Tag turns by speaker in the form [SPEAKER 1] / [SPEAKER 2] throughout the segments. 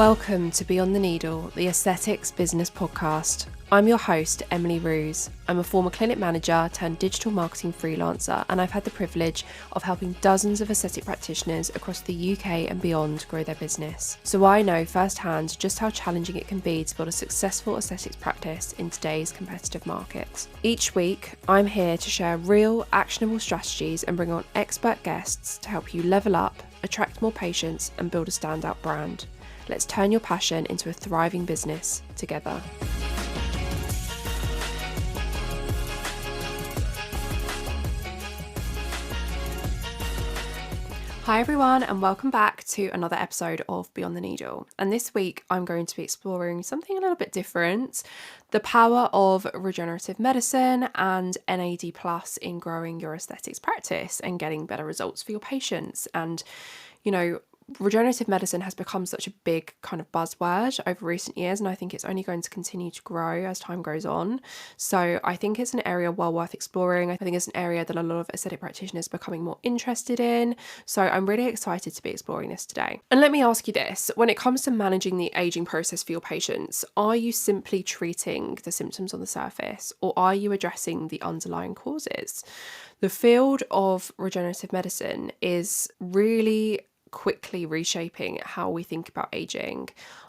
[SPEAKER 1] Welcome to Beyond the Needle, the aesthetics business podcast. I'm your host, Emily Ruse. I'm a former clinic manager turned digital marketing freelancer, and I've had the privilege of helping dozens of aesthetic practitioners across the UK and beyond grow their business. So I know firsthand just how challenging it can be to build a successful aesthetics practice in today's competitive market. Each week, I'm here to share real, actionable strategies and bring on expert guests to help you level up, attract more patients, and build a standout brand. Let's turn your passion into a thriving business together. Hi everyone, and welcome back to another episode of Beyond the Needle. And this week I'm going to be exploring something a little bit different: the power of regenerative medicine and NAD+ in growing your aesthetics practice and getting better results for your patients. And regenerative medicine has become such a big kind of buzzword over recent years, and I think it's only going to continue to grow as time goes on. So I think it's an area well worth exploring. I think it's an area that a lot of aesthetic practitioners are becoming more interested in. So I'm really excited to be exploring this today. And let me ask you this: when it comes to managing the aging process for your patients, are you simply treating the symptoms on the surface, or are you addressing the underlying causes? The field of regenerative medicine is really quickly reshaping how we think about aging,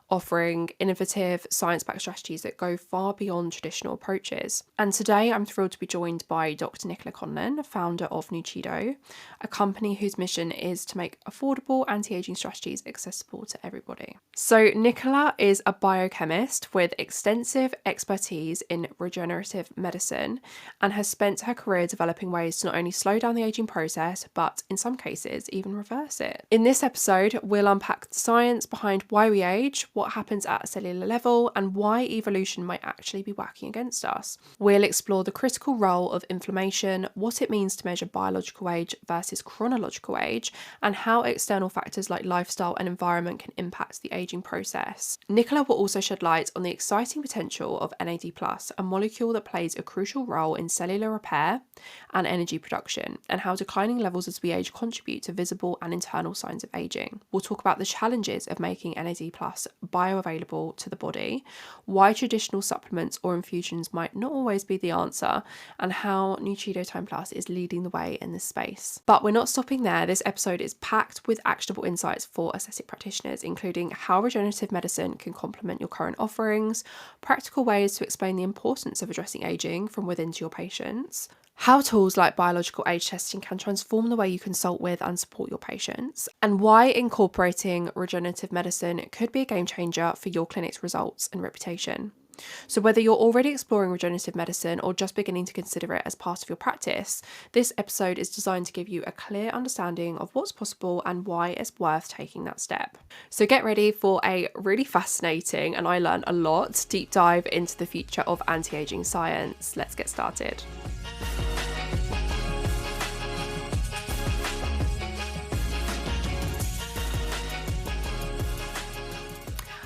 [SPEAKER 1] offering innovative science-backed strategies that go far beyond traditional approaches. And today I'm thrilled to be joined by Dr. Nichola Conlon, founder of Nuchido, a company whose mission is to make affordable anti-aging strategies accessible to everybody. So Nichola is a biochemist with extensive expertise in regenerative medicine and has spent her career developing ways to not only slow down the aging process, but in some cases even reverse it. In this episode, we'll unpack the science behind why we age, what happens at a cellular level, and why evolution might actually be working against us. We'll explore the critical role of inflammation, what it means to measure biological age versus chronological age, and how external factors like lifestyle and environment can impact the aging process. Nichola will also shed light on the exciting potential of NAD+, a molecule that plays a crucial role in cellular repair and energy production, and how declining levels as we age contribute to visible and internal signs of aging. We'll talk about the challenges of making NAD+ bioavailable to the body, why traditional supplements or infusions might not always be the answer, and how Nuchido Time Plus is leading the way in this space. But we're not stopping there. This episode is packed with actionable insights for aesthetic practitioners, including how regenerative medicine can complement your current offerings, practical ways to explain the importance of addressing aging from within to your patients, how tools like biological age testing can transform the way you consult with and support your patients, and why incorporating regenerative medicine could be a game changer for your clinic's results and reputation. So whether you're already exploring regenerative medicine or just beginning to consider it as part of your practice, this episode is designed to give you a clear understanding of what's possible and why it's worth taking that step. So get ready for a really fascinating, and I learned a lot, deep dive into the future of anti-aging science. Let's get started.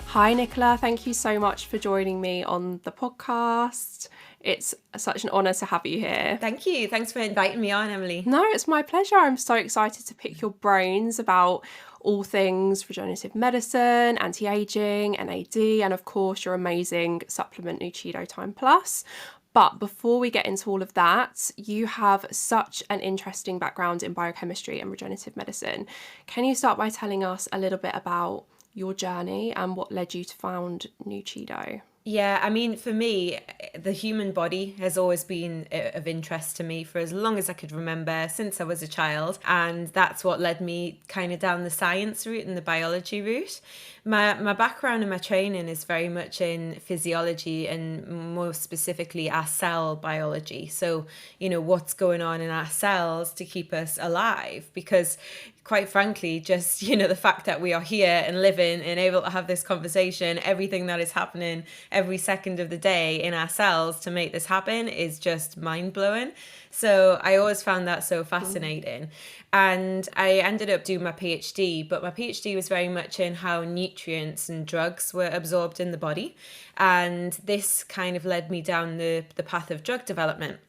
[SPEAKER 1] Hi Nichola, thank you so much for joining me on the podcast. It's such an honour to have you here.
[SPEAKER 2] Thank you. Thanks for inviting me on, Emily.
[SPEAKER 1] No, it's my pleasure. I'm so excited to pick your brains about all things regenerative medicine, anti-aging, NAD, and of course your amazing supplement Nuchido Time Plus. But before we get into all of that, you have such an interesting background in biochemistry and regenerative medicine. Can you start by telling us a little bit about your journey and what led you to found Nuchido?
[SPEAKER 2] Yeah, I mean, for me, the human body has always been of interest to me for as long as I could remember, since I was a child. And that's what led me kind of down the science route and the biology route. My background and my training is very much in physiology and more specifically our cell biology. So, what's going on in our cells to keep us alive, because quite frankly, just, the fact that we are here and living and able to have this conversation, everything that is happening every second of the day in our cells to make this happen is just mind-blowing. So I always found that so fascinating. And I ended up doing my PhD, but my PhD was very much in how nutrients and drugs were absorbed in the body. And this kind of led me down the path of drug development.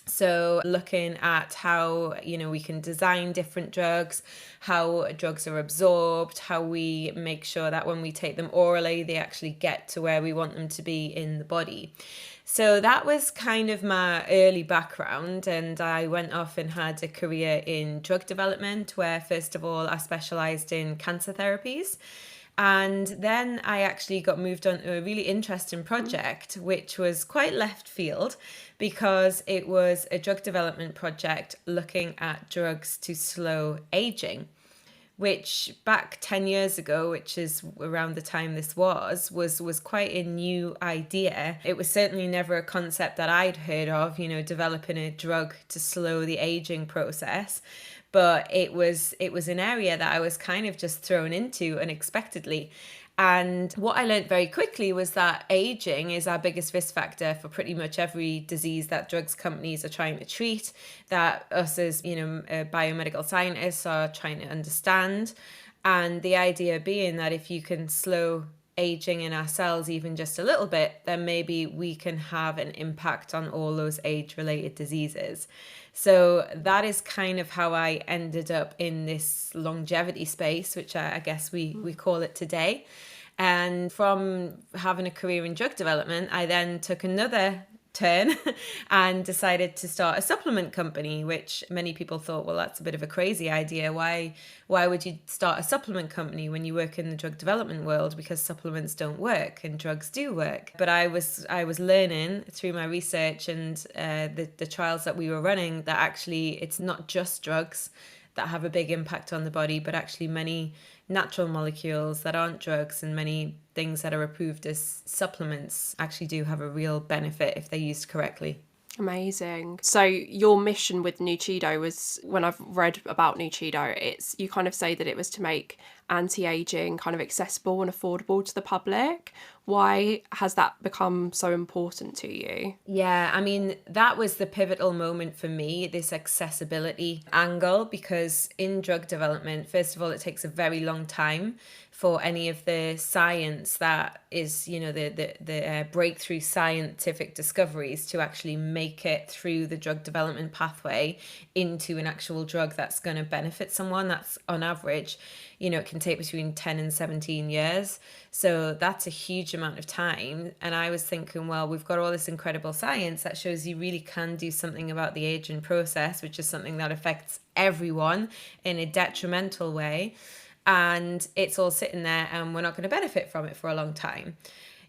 [SPEAKER 2] So looking at how, we can design different drugs, how drugs are absorbed, how we make sure that when we take them orally, they actually get to where we want them to be in the body. So that was kind of my early background, and I went off and had a career in drug development where, first of all, I specialized in cancer therapies. And then I actually got moved on to a really interesting project, which was quite left field because it was a drug development project looking at drugs to slow aging, which back 10 years ago, which is around the time this was quite a new idea. It was certainly never a concept that I'd heard of, developing a drug to slow the aging process. But it was an area that I was kind of just thrown into unexpectedly. And what I learned very quickly was that aging is our biggest risk factor for pretty much every disease that drugs companies are trying to treat, that us as, biomedical scientists are trying to understand. And the idea being that if you can slow aging in our cells even just a little bit, then maybe we can have an impact on all those age-related diseases. So that is kind of how I ended up in this longevity space, which I guess we call it today. And from having a career in drug development, I then took another turn and decided to start a supplement company, which many people thought, well, that's a bit of a crazy idea. Why would you start a supplement company when you work in the drug development world? Because supplements don't work and drugs do work. But I was learning through my research and the trials that we were running that actually it's not just drugs that have a big impact on the body, but actually many natural molecules that aren't drugs and many things that are approved as supplements actually do have a real benefit if they're used correctly.
[SPEAKER 1] Amazing. So your mission with Nuchido was, when I've read about Nuchido, it's, you kind of say that it was to make anti-aging kind of accessible and affordable to the public. Why has that become so important to you?
[SPEAKER 2] Yeah, I mean, that was the pivotal moment for me, this accessibility angle, because in drug development, first of all, it takes a very long time for any of the science that is, the breakthrough scientific discoveries to actually make it through the drug development pathway into an actual drug that's going to benefit someone. That's on average, it can take between 10 and 17 years. So that's a huge amount of time. And I was thinking, well, we've got all this incredible science that shows you really can do something about the aging process, which is something that affects everyone in a detrimental way. And it's all sitting there and we're not going to benefit from it for a long time.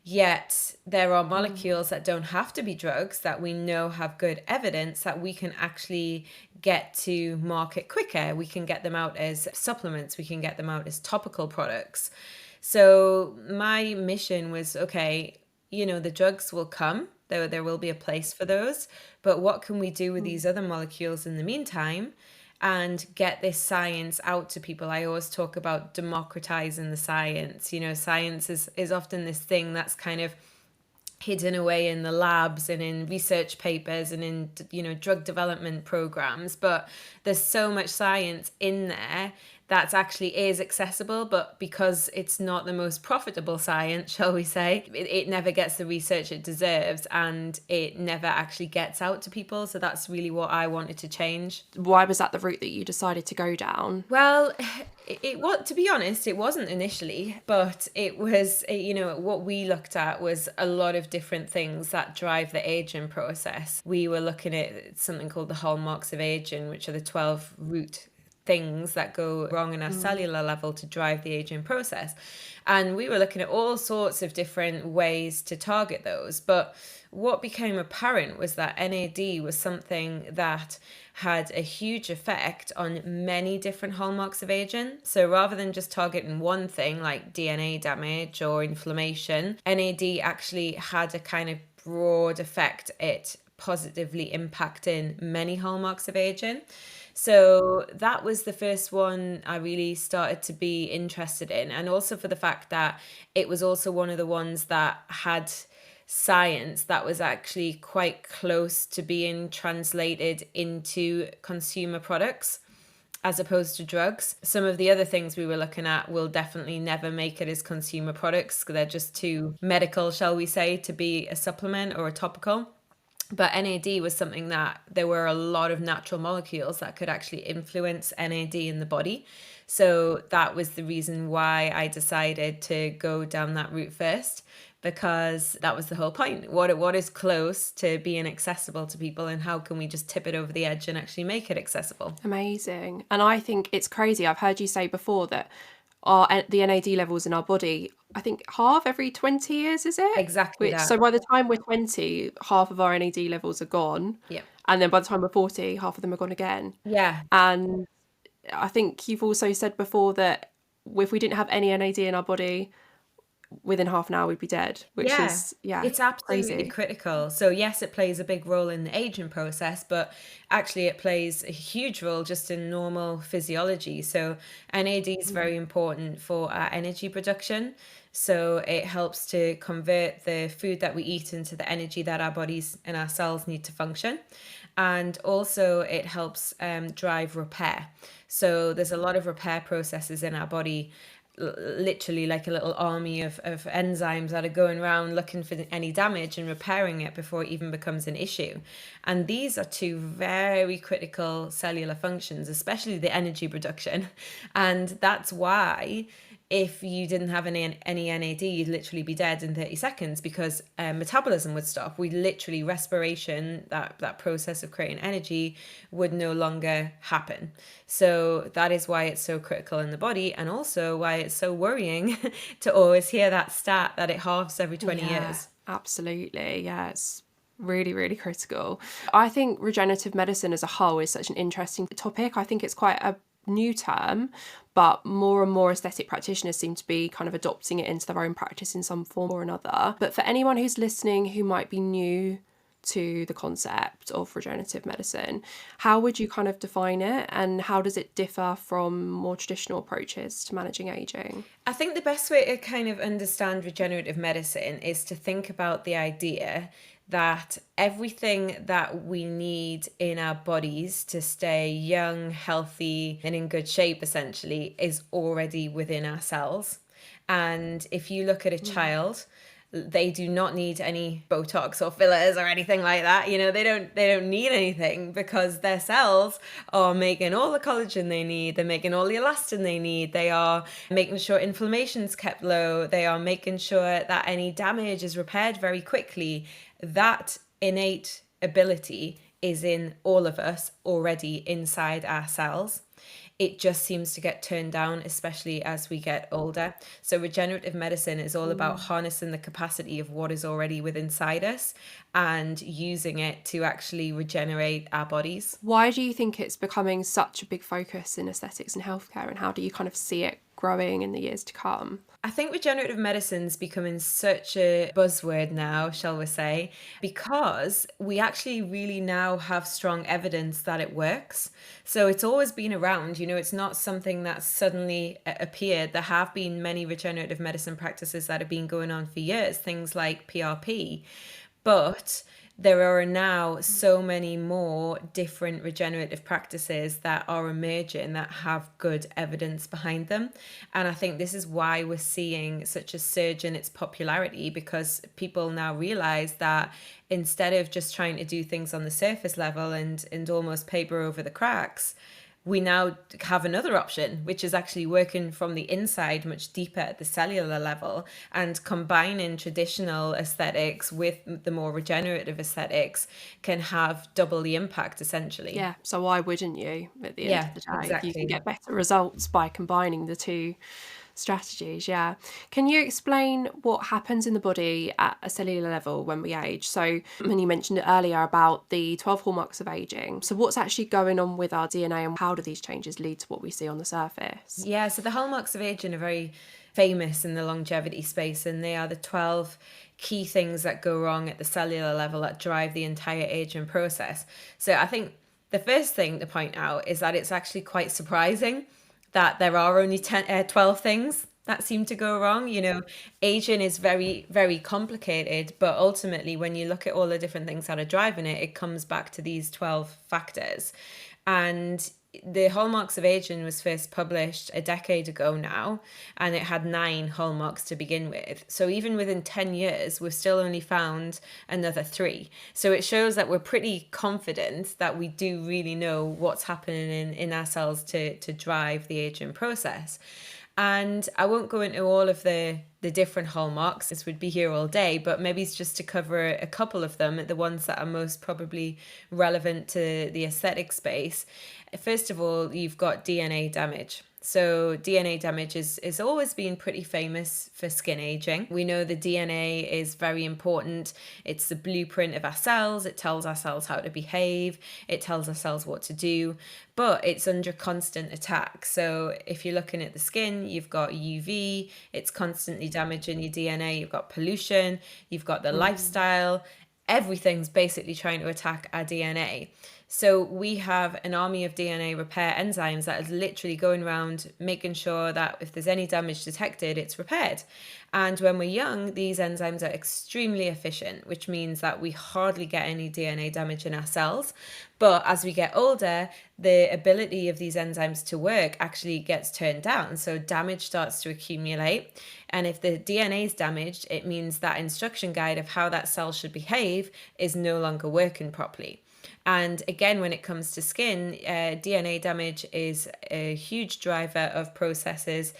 [SPEAKER 2] Yet there are molecules that don't have to be drugs that we know have good evidence that we can actually get to market quicker. We can get them out as supplements. We can get them out as topical products. So my mission was, okay, the drugs will come. There will be a place for those. But what can we do with these other molecules in the meantime? And get this science out to people. I always talk about democratizing the science. Science is often this thing that's kind of hidden away in the labs and in research papers and in, drug development programs. But there's so much science in there that actually is accessible, but because it's not the most profitable science, shall we say, it never gets the research it deserves and it never actually gets out to people. So that's really what I wanted to change.
[SPEAKER 1] Why was that the route that you decided to go down?
[SPEAKER 2] Well, it was, to be honest, it wasn't initially, but it was, what we looked at was a lot of different things that drive the aging process. We were looking at something called the hallmarks of aging, which are the 12 root things that go wrong in our cellular level to drive the aging process. And we were looking at all sorts of different ways to target those. But what became apparent was that NAD was something that had a huge effect on many different hallmarks of aging. So rather than just targeting one thing like DNA damage or inflammation, NAD actually had a kind of broad effect at positively impacting many hallmarks of aging. So that was the first one I really started to be interested in. And also for the fact that it was also one of the ones that had science that was actually quite close to being translated into consumer products as opposed to drugs. Some of the other things we were looking at will definitely never make it as consumer products. They're just too medical, shall we say, to be a supplement or a topical. But NAD was something that there were a lot of natural molecules that could actually influence NAD in the body. So that was the reason why I decided to go down that route first, because that was the whole point. What is close to being accessible to people, and how can we just tip it over the edge and actually make it accessible?
[SPEAKER 1] Amazing. And I think it's crazy. I've heard you say before that the NAD levels in our body, I think half every 20 years, is it?
[SPEAKER 2] Exactly that.
[SPEAKER 1] So by the time we're 20, half of our NAD levels are gone.
[SPEAKER 2] Yeah.
[SPEAKER 1] And then by the time we're 40, half of them are gone again.
[SPEAKER 2] Yeah.
[SPEAKER 1] And I think you've also said before that if we didn't have any NAD in our body, within half an hour we'd be dead, which
[SPEAKER 2] Yeah,
[SPEAKER 1] is,
[SPEAKER 2] it's absolutely
[SPEAKER 1] crazy.
[SPEAKER 2] critical. So yes, it plays a big role in the aging process, but actually it plays a huge role just in normal physiology. So NAD is very important for our energy production. So it helps to convert the food that we eat into the energy that our bodies and our cells need to function. And also it helps drive repair. So there's a lot of repair processes in our body, literally like a little army of enzymes that are going around looking for any damage and repairing it before it even becomes an issue. And these are two very critical cellular functions, especially the energy production. And that's why if you didn't have any NAD, you'd literally be dead in 30 seconds, because metabolism would stop. We literally, respiration, that process of creating energy, would no longer happen. So that is why it's so critical in the body, and also why it's so worrying to always hear that stat that it halves every 20 years.
[SPEAKER 1] Absolutely. Yeah, it's really, really critical. I think regenerative medicine as a whole is such an interesting topic. I think it's quite a new term, but more and more aesthetic practitioners seem to be kind of adopting it into their own practice in some form or another. But for anyone who's listening who might be new to the concept of regenerative medicine, how would you kind of define it, and how does it differ from more traditional approaches to managing aging?
[SPEAKER 2] I think the best way to kind of understand regenerative medicine is to think about the idea that everything that we need in our bodies to stay young, healthy, and in good shape, essentially, is already within our cells. And if you look at a child, they do not need any Botox or fillers or anything like that. You know, they don't need anything, because their cells are making all the collagen they need. They're making all the elastin they need. They are making sure inflammation's kept low. They are making sure that any damage is repaired very quickly. That innate ability is in all of us already inside our cells. It just seems to get turned down, especially as we get older. So regenerative medicine is all about harnessing the capacity of what is already within inside us and using it to actually regenerate our bodies.
[SPEAKER 1] Why do you think it's becoming such a big focus in aesthetics and healthcare, and how do you kind of see it growing in the years to come?
[SPEAKER 2] I think regenerative medicine's becoming such a buzzword now, shall we say, because we actually really now have strong evidence that it works. So it's always been around, you know, it's not something that suddenly appeared. There have been many regenerative medicine practices that have been going on for years, things like PRP. But there are now so many more different regenerative practices that are emerging that have good evidence behind them. And I think this is why we're seeing such a surge in its popularity, because people now realize that instead of just trying to do things on the surface level and almost paper over the cracks, we now have another option, which is actually working from the inside much deeper at the cellular level, and combining traditional aesthetics with the more regenerative aesthetics can have double the impact, essentially.
[SPEAKER 1] Yeah, so why wouldn't you at the end of the day?
[SPEAKER 2] Exactly.
[SPEAKER 1] You can get better results by combining the two strategies. Yeah. Can you explain what happens in the body at a cellular level when we age? So, when you mentioned it earlier about the 12 hallmarks of aging. So, what's actually going on with our DNA, and how do these changes lead to what we see on the surface?
[SPEAKER 2] Yeah, so the hallmarks of aging are very famous in the longevity space, and they are the 12 key things that go wrong at the cellular level that drive the entire aging process. So I think the first thing to point out is that it's actually quite surprising that there are only 12 things that seem to go wrong. You know, aging is very, very complicated, but ultimately, when you look at all the different things that are driving it, it comes back to these 12 factors. And the hallmarks of aging was first published a decade ago now, and it had 9 hallmarks to begin with. So even within 10 years, we've still only found another 3. So it shows that we're pretty confident that we do really know what's happening in our cells to drive the aging process. And I won't go into all of the different hallmarks. This would be here all day, but maybe it's just to cover a couple of them, the ones that are most probably relevant to the aesthetic space. First of all, you've got DNA damage. So DNA damage is always been pretty famous for skin aging. We know the DNA is very important. It's the blueprint of our cells. It tells our cells how to behave. It tells our cells what to do, but it's under constant attack. So if you're looking at the skin, you've got UV, it's constantly damaging your DNA. You've got pollution, you've got the lifestyle. Everything's basically trying to attack our DNA. So we have an army of DNA repair enzymes that is literally going around making sure that if there's any damage detected, it's repaired. And when we're young, these enzymes are extremely efficient, which means that we hardly get any DNA damage in our cells. But as we get older, the ability of these enzymes to work actually gets turned down. So damage starts to accumulate. And if the DNA is damaged, it means that instruction guide of how that cell should behave is no longer working properly. And again, when it comes to skin, DNA damage is a huge driver of processes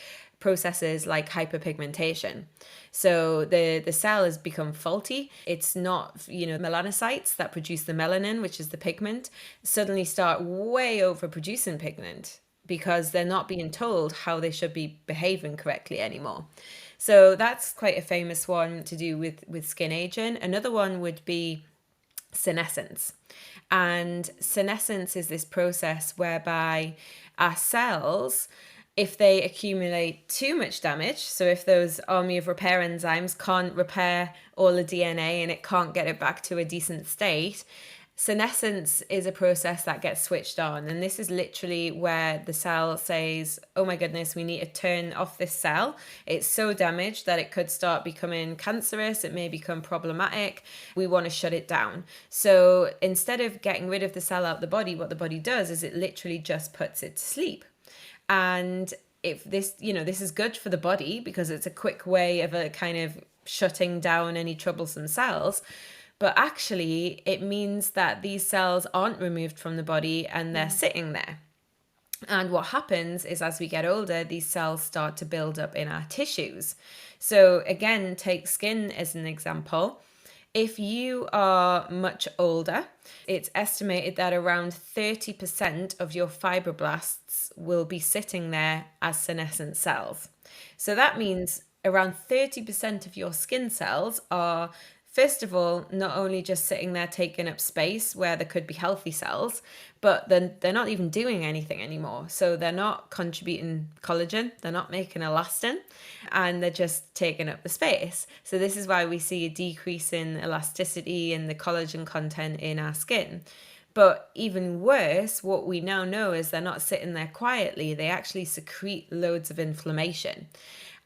[SPEAKER 2] like hyperpigmentation. So the cell has become faulty. It's not, melanocytes that produce the melanin, which is the pigment, suddenly start way overproducing pigment because they're not being told how they should be behaving correctly anymore. So that's quite a famous one to do with skin aging. Another one would be senescence. And senescence is this process whereby our cells, if they accumulate too much damage, so if those army of repair enzymes can't repair all the DNA and it can't get it back to a decent state, senescence is a process that gets switched on. And this is literally where the cell says, oh my goodness, we need to turn off this cell. It's so damaged that it could start becoming cancerous. It may become problematic. We want to shut it down. So instead of getting rid of the cell out the body, what the body does is it literally just puts it to sleep. And if this, this is good for the body because it's a quick way of a kind of shutting down any troublesome cells. But actually, it means that these cells aren't removed from the body and they're sitting there. And what happens is as we get older, these cells start to build up in our tissues. So again, take skin as an example. If you are much older, it's estimated that around 30% of your fibroblasts will be sitting there as senescent cells. So that means around 30% of your skin cells are, first of all, not only just sitting there taking up space where there could be healthy cells, but then they're not even doing anything anymore. So they're not contributing collagen, they're not making elastin, and they're just taking up the space. So this is why we see a decrease in elasticity and the collagen content in our skin. But even worse, what we now know is they're not sitting there quietly, they actually secrete loads of inflammation.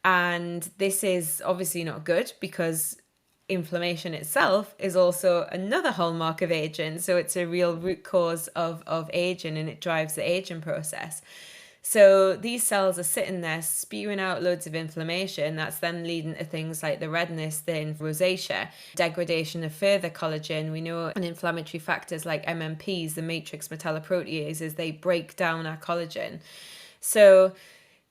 [SPEAKER 2] And this is obviously not good because inflammation itself is also another hallmark of aging. So it's a real root cause of aging and it drives the aging process. So these cells are sitting there spewing out loads of inflammation. That's then leading to things like the redness, the rosacea, degradation of further collagen. We know an inflammatory factors like MMPs, the matrix metalloproteases, they break down our collagen. So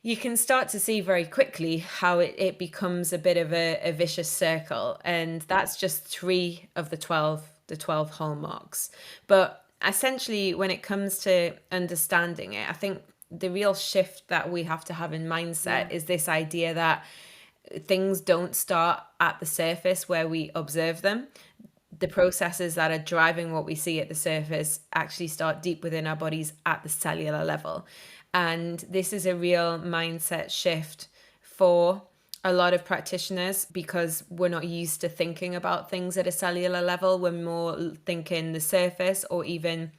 [SPEAKER 2] you can start to see very quickly how it becomes a bit of a vicious circle. And that's just 3 of the 12 hallmarks. But essentially, when it comes to understanding it, I think the real shift that we have to have in mindset is this idea that things don't start at the surface where we observe them. The processes that are driving what we see at the surface actually start deep within our bodies at the cellular level. And this is a real mindset shift for a lot of practitioners because we're not used to thinking about things at a cellular level. We're more thinking the surface or even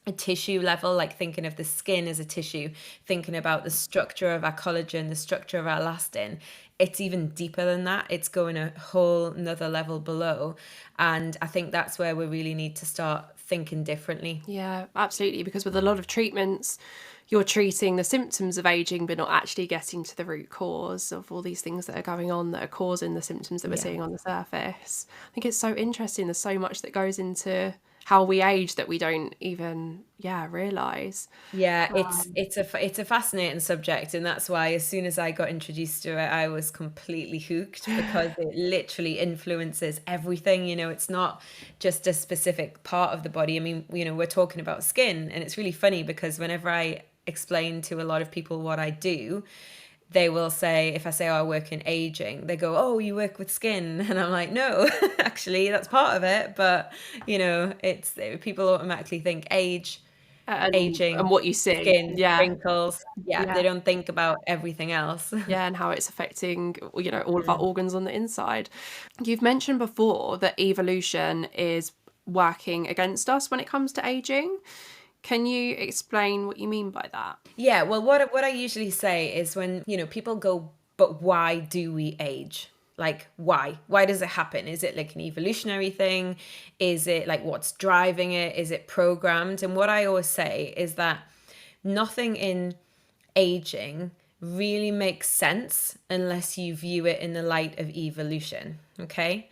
[SPEAKER 2] a tissue level, like thinking of the skin as a tissue, thinking about the structure of our collagen, the structure of our elastin. It's even deeper than that. It's going a whole nother level below. And I think that's where we really need to start thinking differently.
[SPEAKER 1] Yeah, absolutely. Because with a lot of treatments, you're treating the symptoms of aging, but not actually getting to the root cause of all these things that are going on that are causing the symptoms that we're
[SPEAKER 2] Yeah.
[SPEAKER 1] seeing on the surface. I think it's so interesting. There's so much that goes into how we age that we don't even, realize.
[SPEAKER 2] Yeah, it's a fascinating subject, and that's why as soon as I got introduced to it, I was completely hooked because it literally influences everything. It's not just a specific part of the body. I mean, we're talking about skin, and it's really funny because whenever I explain to a lot of people what I do, they will say, if I say, oh, I work in aging, they go, oh, you work with skin. And I'm like, no, actually, that's part of it. But, it's people automatically think
[SPEAKER 1] And
[SPEAKER 2] aging,
[SPEAKER 1] what you see.
[SPEAKER 2] skin,
[SPEAKER 1] Yeah.
[SPEAKER 2] wrinkles. Yeah,
[SPEAKER 1] Yeah.
[SPEAKER 2] they don't think about everything else.
[SPEAKER 1] Yeah, and how it's affecting, all of our
[SPEAKER 2] Mm.
[SPEAKER 1] organs on the inside. You've mentioned before that evolution is working against us when it comes to aging. Can you explain what you mean by that?
[SPEAKER 2] Yeah, well, what I usually say is when, people go, but why do we age? Like, why? Why does it happen? Is it like an evolutionary thing? Is it like what's driving it? Is it programmed? And what I always say is that nothing in aging really makes sense unless you view it in the light of evolution. Okay.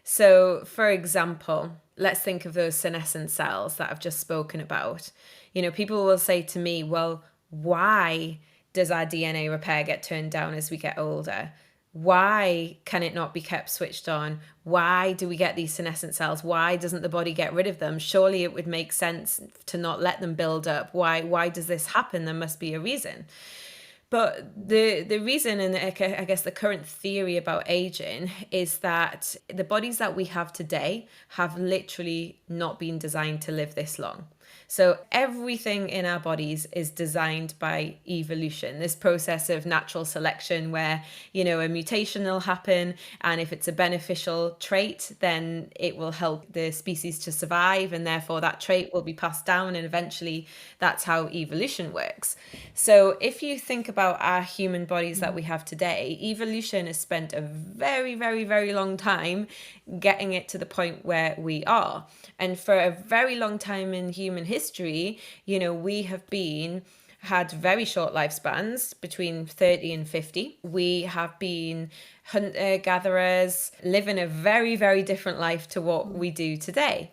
[SPEAKER 2] So, for example, let's think of those senescent cells that I've just spoken about. People will say to me, well, why does our DNA repair get turned down as we get older? Why can it not be kept switched on? Why do we get these senescent cells? Why doesn't the body get rid of them? Surely it would make sense to not let them build up. Why does this happen? There must be a reason. But the reason, and I guess the current theory about aging, is that the bodies that we have today have literally not been designed to live this long. So everything in our bodies is designed by evolution, this process of natural selection where, a mutation will happen. And if it's a beneficial trait, then it will help the species to survive. And therefore that trait will be passed down. And eventually that's how evolution works. So if you think about our human bodies that we have today, evolution has spent a very, very, very long time getting it to the point where we are. And for a very long time in human history, we have had very short lifespans, between 30 and 50. We have been hunter gatherers, living a very, very different life to what we do today.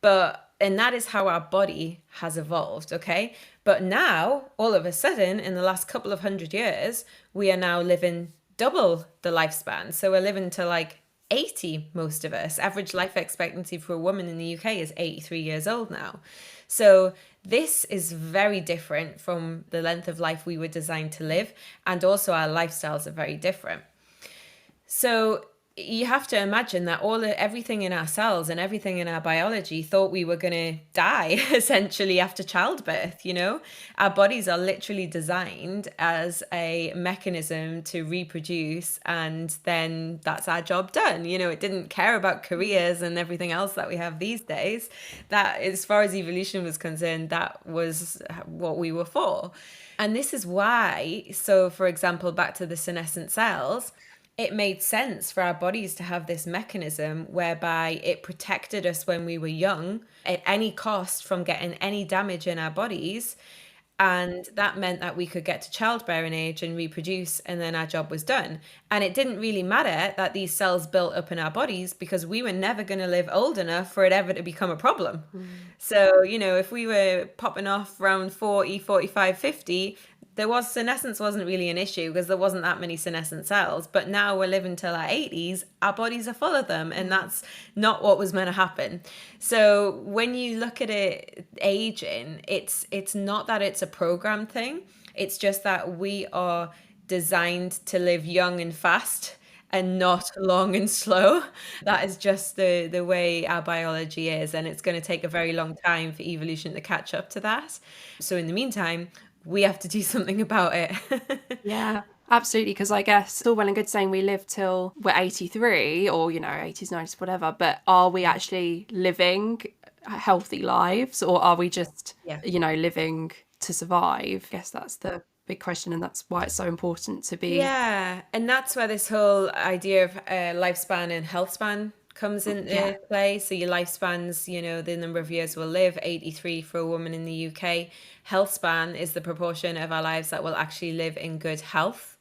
[SPEAKER 2] And that is how our body has evolved, okay? But now, all of a sudden, in the last couple of 100 years, we are now living double the lifespan. So we're living to like 80, most of us. Average life expectancy for a woman in the UK is 83 years old now. So this is very different from the length of life we were designed to live. And also our lifestyles are very different. So you have to imagine that everything in our cells and everything in our biology thought we were going to die essentially after childbirth. Our bodies are literally designed as a mechanism to reproduce, and then that's our job done. It didn't care about careers and everything else that we have these days. That, as far as evolution was concerned, that was what we were for. And this is why, so for example, back to the senescent cells, it made sense for our bodies to have this mechanism whereby it protected us when we were young at any cost from getting any damage in our bodies. And that meant that we could get to childbearing age and reproduce, and then our job was done. And it didn't really matter that these cells built up in our bodies because we were never going to live old enough for it ever to become a problem. So, if we were popping off around 40, 45, 50, senescence wasn't really an issue because there wasn't that many senescent cells. But now we're living till our 80s, our bodies are full of them, and that's not what was meant to happen. So when you look at it aging, it's not that it's a program thing. It's just that we are designed to live young and fast and not long and slow. That is just the way our biology is, and it's going to take a very long time for evolution to catch up to that. So in the meantime, we have to do something about it.
[SPEAKER 1] Yeah, absolutely. Because I guess it's all well and good saying we live till we're 83 or, 80s, 90s, whatever. But are we actually living healthy lives, or are we just,
[SPEAKER 2] Yeah.
[SPEAKER 1] living to survive? I guess that's the big question, and that's why it's so important to be.
[SPEAKER 2] Yeah, and that's where this whole idea of lifespan and health span comes
[SPEAKER 1] Yeah.
[SPEAKER 2] into play. So your lifespans, the number of years we'll live, 83 for a woman in the UK. Health span is the proportion of our lives that will actually live in good health.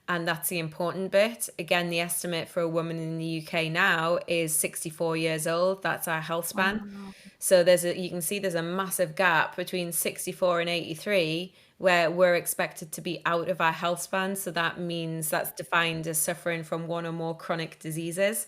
[SPEAKER 2] And that's the important bit. Again, the estimate for a woman in the UK now is 64 years old. That's our health span.
[SPEAKER 1] Wow.
[SPEAKER 2] So you can see there's a massive gap between 64 and 83 where we're expected to be out of our health span. So that means that's defined as suffering from one or more chronic diseases.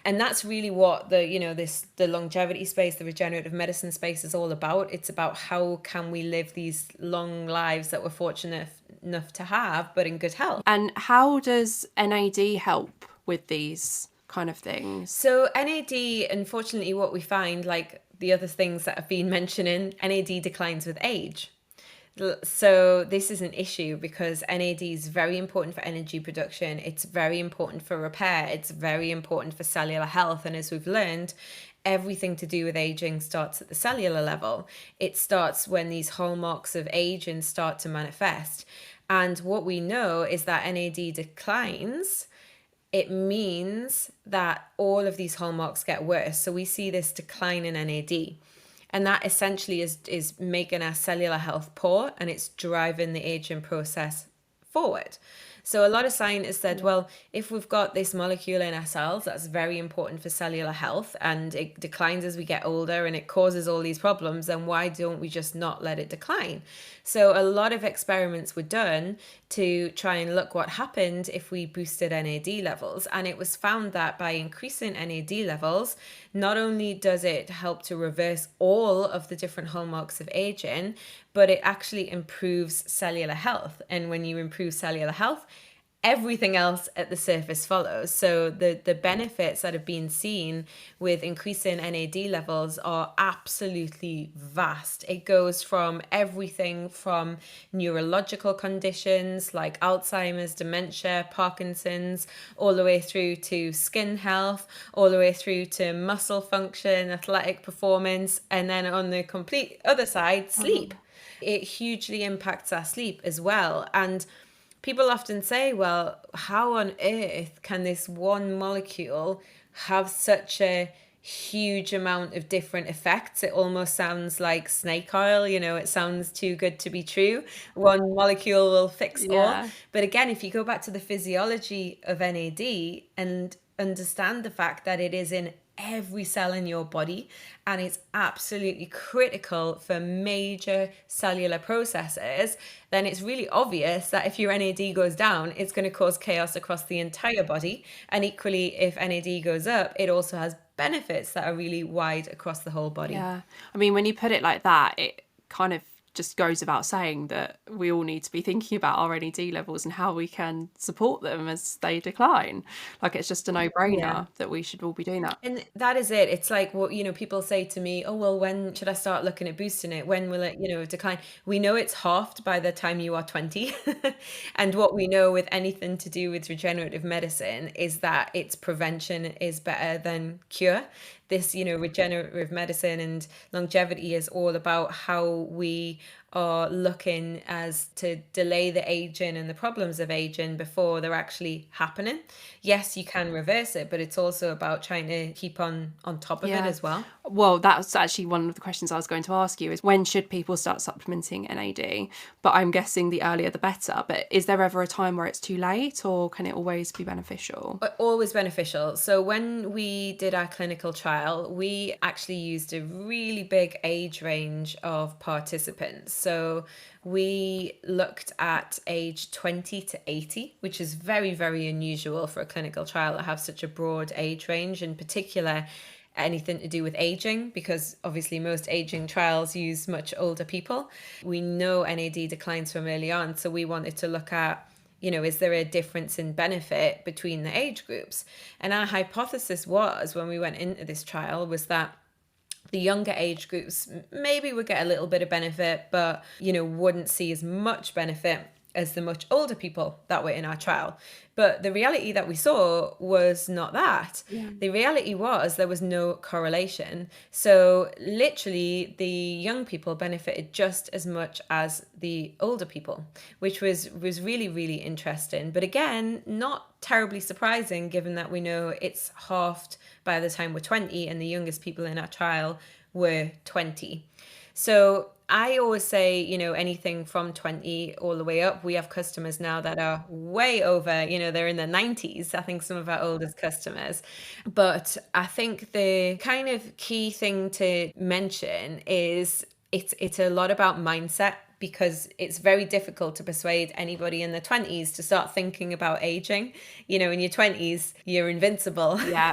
[SPEAKER 2] And that's really what the longevity space, the regenerative medicine space is all about. It's about how can we live these long lives that we're fortunate enough to have, but in good health.
[SPEAKER 1] And how does NAD help with these kind of things?
[SPEAKER 2] So NAD, unfortunately, what we find, like the other things that have been mentioning, NAD declines with age. So this is an issue because NAD is very important for energy production. It's very important for repair. It's very important for cellular health. And as we've learned, everything to do with aging starts at the cellular level. It starts when these hallmarks of aging start to manifest. And what we know is that NAD declines. It means that all of these hallmarks get worse. So we see this decline in NAD. And that essentially is making our cellular health poor, and it's driving the aging process forward. So a lot of scientists said, well, if we've got this molecule in our cells that's very important for cellular health and it declines as we get older and it causes all these problems, then why don't we just not let it decline? So a lot of experiments were done to try and look what happened if we boosted NAD levels. And it was found that by increasing NAD levels, not only does it help to reverse all of the different hallmarks of aging, but it actually improves cellular health. And when you improve cellular health, everything else at the surface follows. So the benefits that have been seen with increasing NAD levels are absolutely vast. It goes from everything from neurological conditions like Alzheimer's, dementia, Parkinson's, all the way through to skin health, all the way through to muscle function, athletic performance, and then on the complete other side, sleep. It hugely impacts our sleep as well. And people often say, well, how on earth can this one molecule have such a huge amount of different effects? It almost sounds like snake oil, it sounds too good to be true. One molecule will fix all.
[SPEAKER 1] Yeah.
[SPEAKER 2] But again, if you go back to the physiology of NAD and understand the fact that it is in every cell in your body and it's absolutely critical for major cellular processes, then it's really obvious that if your NAD goes down, it's going to cause chaos across the entire body. And equally, if NAD goes up, it also has benefits that are really wide across the whole body.
[SPEAKER 1] Yeah. I mean, when you put it like that, it kind of just goes without saying that we all need to be thinking about our NAD levels and how we can support them as they decline. Like, it's just a no-brainer that we should all be doing that.
[SPEAKER 2] And that is it. It's like what, people say to me, oh, well, when should I start looking at boosting it? When will it, decline? We know it's halved by the time you are 20. And what we know with anything to do with regenerative medicine is that its prevention is better than cure. This, regenerative medicine and longevity is all about how we are looking as to delay the aging and the problems of aging before they're actually happening. Yes, you can reverse it, but it's also about trying to keep on top of it as well.
[SPEAKER 1] Well, that's actually one of the questions I was going to ask you is when should people start supplementing NAD? But I'm guessing the earlier the better. But is there ever a time where it's too late, or can it always be beneficial?
[SPEAKER 2] Always beneficial. So when we did our clinical trial, we actually used a really big age range of participants. So we looked at age 20 to 80, which is very, very unusual for a clinical trial to have such a broad age range, in particular anything to do with aging, because obviously most aging trials use much older people. We know NAD declines from early on, so we wanted to look at, is there a difference in benefit between the age groups? And our hypothesis was, when we went into this trial, was that the younger age groups maybe would get a little bit of benefit, but, wouldn't see as much benefit as the much older people that were in our trial. But the reality that we saw was not that.
[SPEAKER 1] Yeah.
[SPEAKER 2] The reality was there was no correlation. So literally the young people benefited just as much as the older people, which was really, really interesting. But again, not terribly surprising given that we know it's halved by the time we're 20 and the youngest people in our trial were 20. So I always say, anything from 20 all the way up. We have customers now that are way over, they're in their 90s. I think some of our oldest customers. But I think the kind of key thing to mention is it's a lot about mindset, because it's very difficult to persuade anybody in their 20s to start thinking about aging. In your 20s, you're invincible.
[SPEAKER 1] Yeah.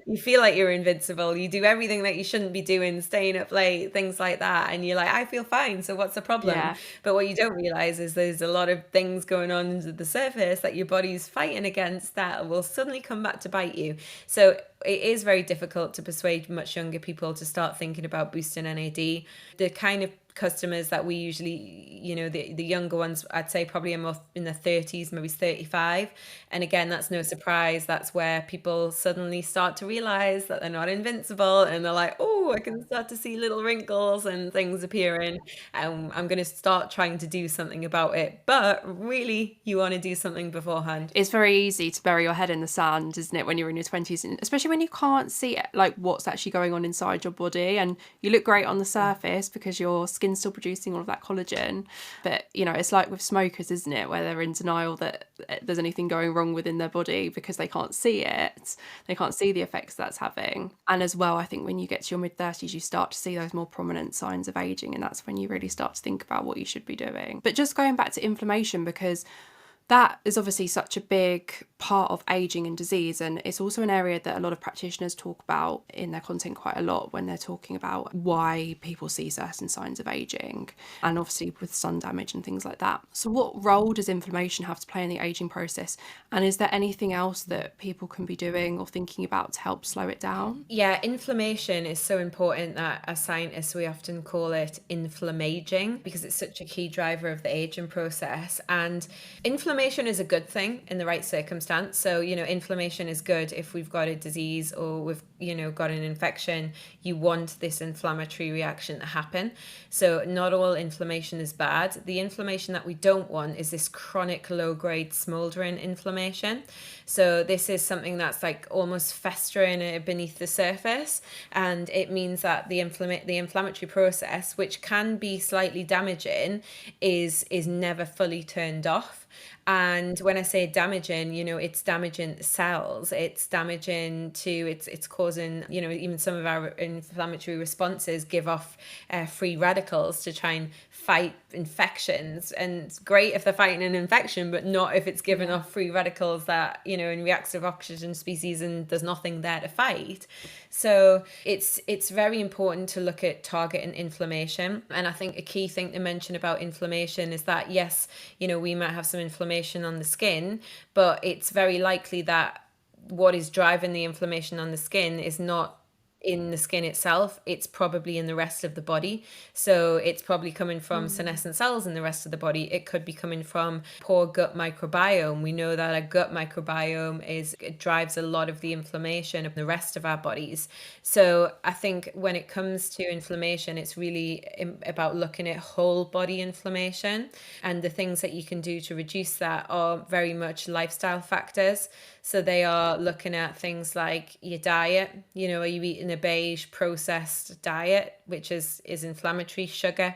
[SPEAKER 2] You feel like you're invincible. You do everything that you shouldn't be doing, staying up late, things like that. And you're like, I feel fine. So what's the problem?
[SPEAKER 1] Yeah.
[SPEAKER 2] But what you don't realize is there's a lot of things going on under the surface that your body's fighting against that will suddenly come back to bite you. So it is very difficult to persuade much younger people to start thinking about boosting NAD. The kind of customers that we usually, the younger ones, I'd say probably are more in their 30s, maybe 35. And again, that's no surprise. That's where people suddenly start to realize that they're not invincible, and they're like, oh, I can start to see little wrinkles and things appearing, and I'm going to start trying to do something about it. But really, you want to do something beforehand.
[SPEAKER 1] It's very easy to bury your head in the sand, isn't it, when you're in your 20s, and especially when you can't see like what's actually going on inside your body, and you look great on the surface because your skin's still producing all of that collagen. But it's like with smokers, isn't it, where they're in denial that there's anything going wrong within their body because they can't see it, they can't see the effects that's having. And as well, I think when you get to your mid-30s, you start to see those more prominent signs of aging, and that's when you really start to think about what you should be doing. But just going back to inflammation, because that is obviously such a big part of aging and disease, and it's also an area that a lot of practitioners talk about in their content quite a lot when they're talking about why people see certain signs of aging, and obviously with sun damage and things like that. So what role does inflammation have to play in the aging process, and is there anything else that people can be doing or thinking about to help slow it down?
[SPEAKER 2] Yeah, inflammation is so important that as scientists we often call it inflammaging, because it's such a key driver of the aging process. And inflammation is a good thing in the right circumstance. So, inflammation is good if we've got a disease or we've, got an infection. You want this inflammatory reaction to happen. So not all inflammation is bad. The inflammation that we don't want is this chronic low-grade smoldering inflammation. So this is something that's like almost festering beneath the surface, and it means that the inflammatory process, which can be slightly damaging, is never fully turned off. And when I say damaging, it's damaging cells, it's damaging to, it's causing, even some of our inflammatory responses give off free radicals to try and fight infections. And it's great if they're fighting an infection, but not if it's giving off free radicals that, in reactive oxygen species and there's nothing there to fight. So it's very important to look at targeting inflammation. And I think a key thing to mention about inflammation is that, yes, we might have some inflammation on the skin, but it's very likely that what is driving the inflammation on the skin is not in the skin itself, it's probably in the rest of the body. So it's probably coming from senescent cells in the rest of the body. It could be coming from poor gut microbiome. We know that a gut microbiome it drives a lot of the inflammation of the rest of our bodies. So I think when it comes to inflammation, it's really about looking at whole body inflammation, and the things that you can do to reduce that are very much lifestyle factors. So they are looking at things like your diet. Are you eating a beige processed diet, which is inflammatory, sugar,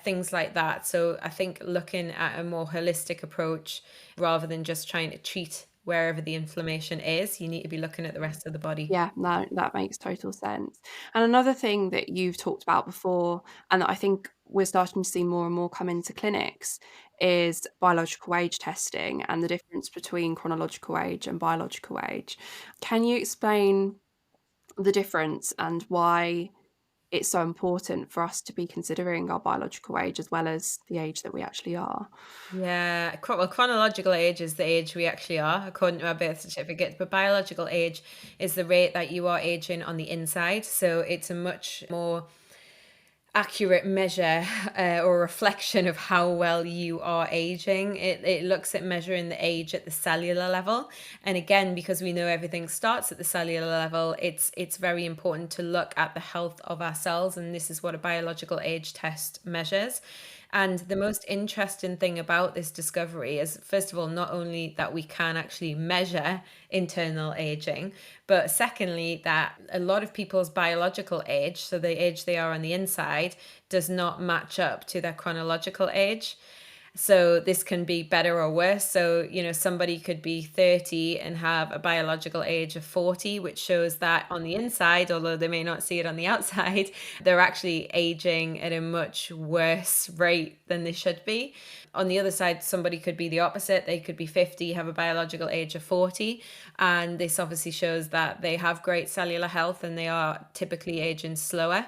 [SPEAKER 2] things like that. So I think looking at a more holistic approach rather than just trying to treat wherever the inflammation is, you need to be looking at the rest of the body.
[SPEAKER 1] Yeah, no, that makes total sense. And another thing that you've talked about before, and that I think we're starting to see more and more come into clinics, is biological age testing and the difference between chronological age and biological age. Can you explain the difference and why it's so important for us to be considering our biological age as well as the age that we actually are?
[SPEAKER 2] Yeah, well, chronological age is the age we actually are, according to our birth certificate. But biological age is the rate that you are aging on the inside. So it's a much more, accurate measure or reflection of how well you are aging. It looks at measuring the age at the cellular level. And again, because we know everything starts at the cellular level, it's very important to look at the health of our cells. And this is what a biological age test measures. And the most interesting thing about this discovery is, first of all, not only that we can actually measure internal aging, but secondly, that a lot of people's biological age, so the age they are on the inside, does not match up to their chronological age. So this can be better or worse. So, somebody could be 30 and have a biological age of 40, which shows that on the inside, although they may not see it on the outside, they're actually aging at a much worse rate than they should be. On the other side, somebody could be the opposite. They could be 50, have a biological age of 40. And this obviously shows that they have great cellular health and they are typically aging slower.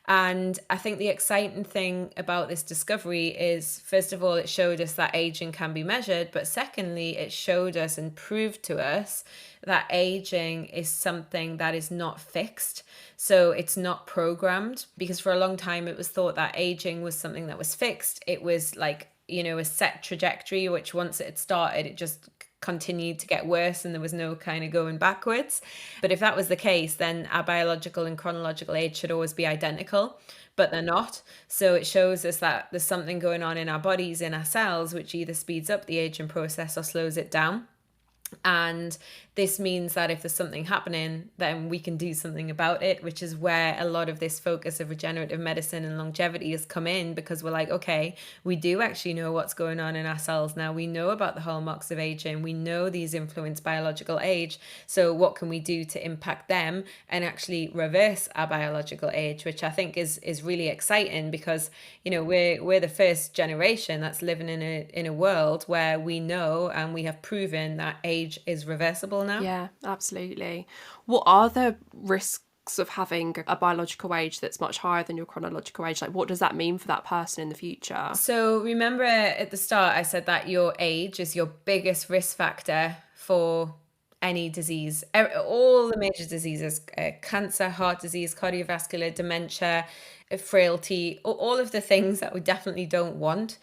[SPEAKER 2] And I think the exciting thing about this discovery is, first of all, it showed us that aging can be measured, but secondly, it showed us and proved to us that aging is something that is not fixed. So it's not programmed, because for a long time it was thought that aging was something that was fixed. It was like, a set trajectory, which once it started, it just continued to get worse and there was no kind of going backwards. But if that was the case, then our biological and chronological age should always be identical, but they're not. So it shows us that there's something going on in our bodies, in our cells, which either speeds up the aging process or slows it down. And this means that if there's something happening, then we can do something about it, which is where a lot of this focus of regenerative medicine and longevity has come in, because we're like, okay, we do actually know what's going on in our cells now. We know about the hallmarks of aging. We know these influence biological age. So what can we do to impact them and actually reverse our biological age, which I think is really exciting, because, we're the first generation that's living in a world where we know and we have proven that age is reversible now.
[SPEAKER 1] Yeah, absolutely. What are the risks of having a biological age that's much higher than your chronological age? Like, what does that mean for that person in the future?
[SPEAKER 2] So remember at the start, I said that your age is your biggest risk factor for any disease. All the major diseases, cancer, heart disease, cardiovascular, dementia, frailty, all of the things that we definitely don't want.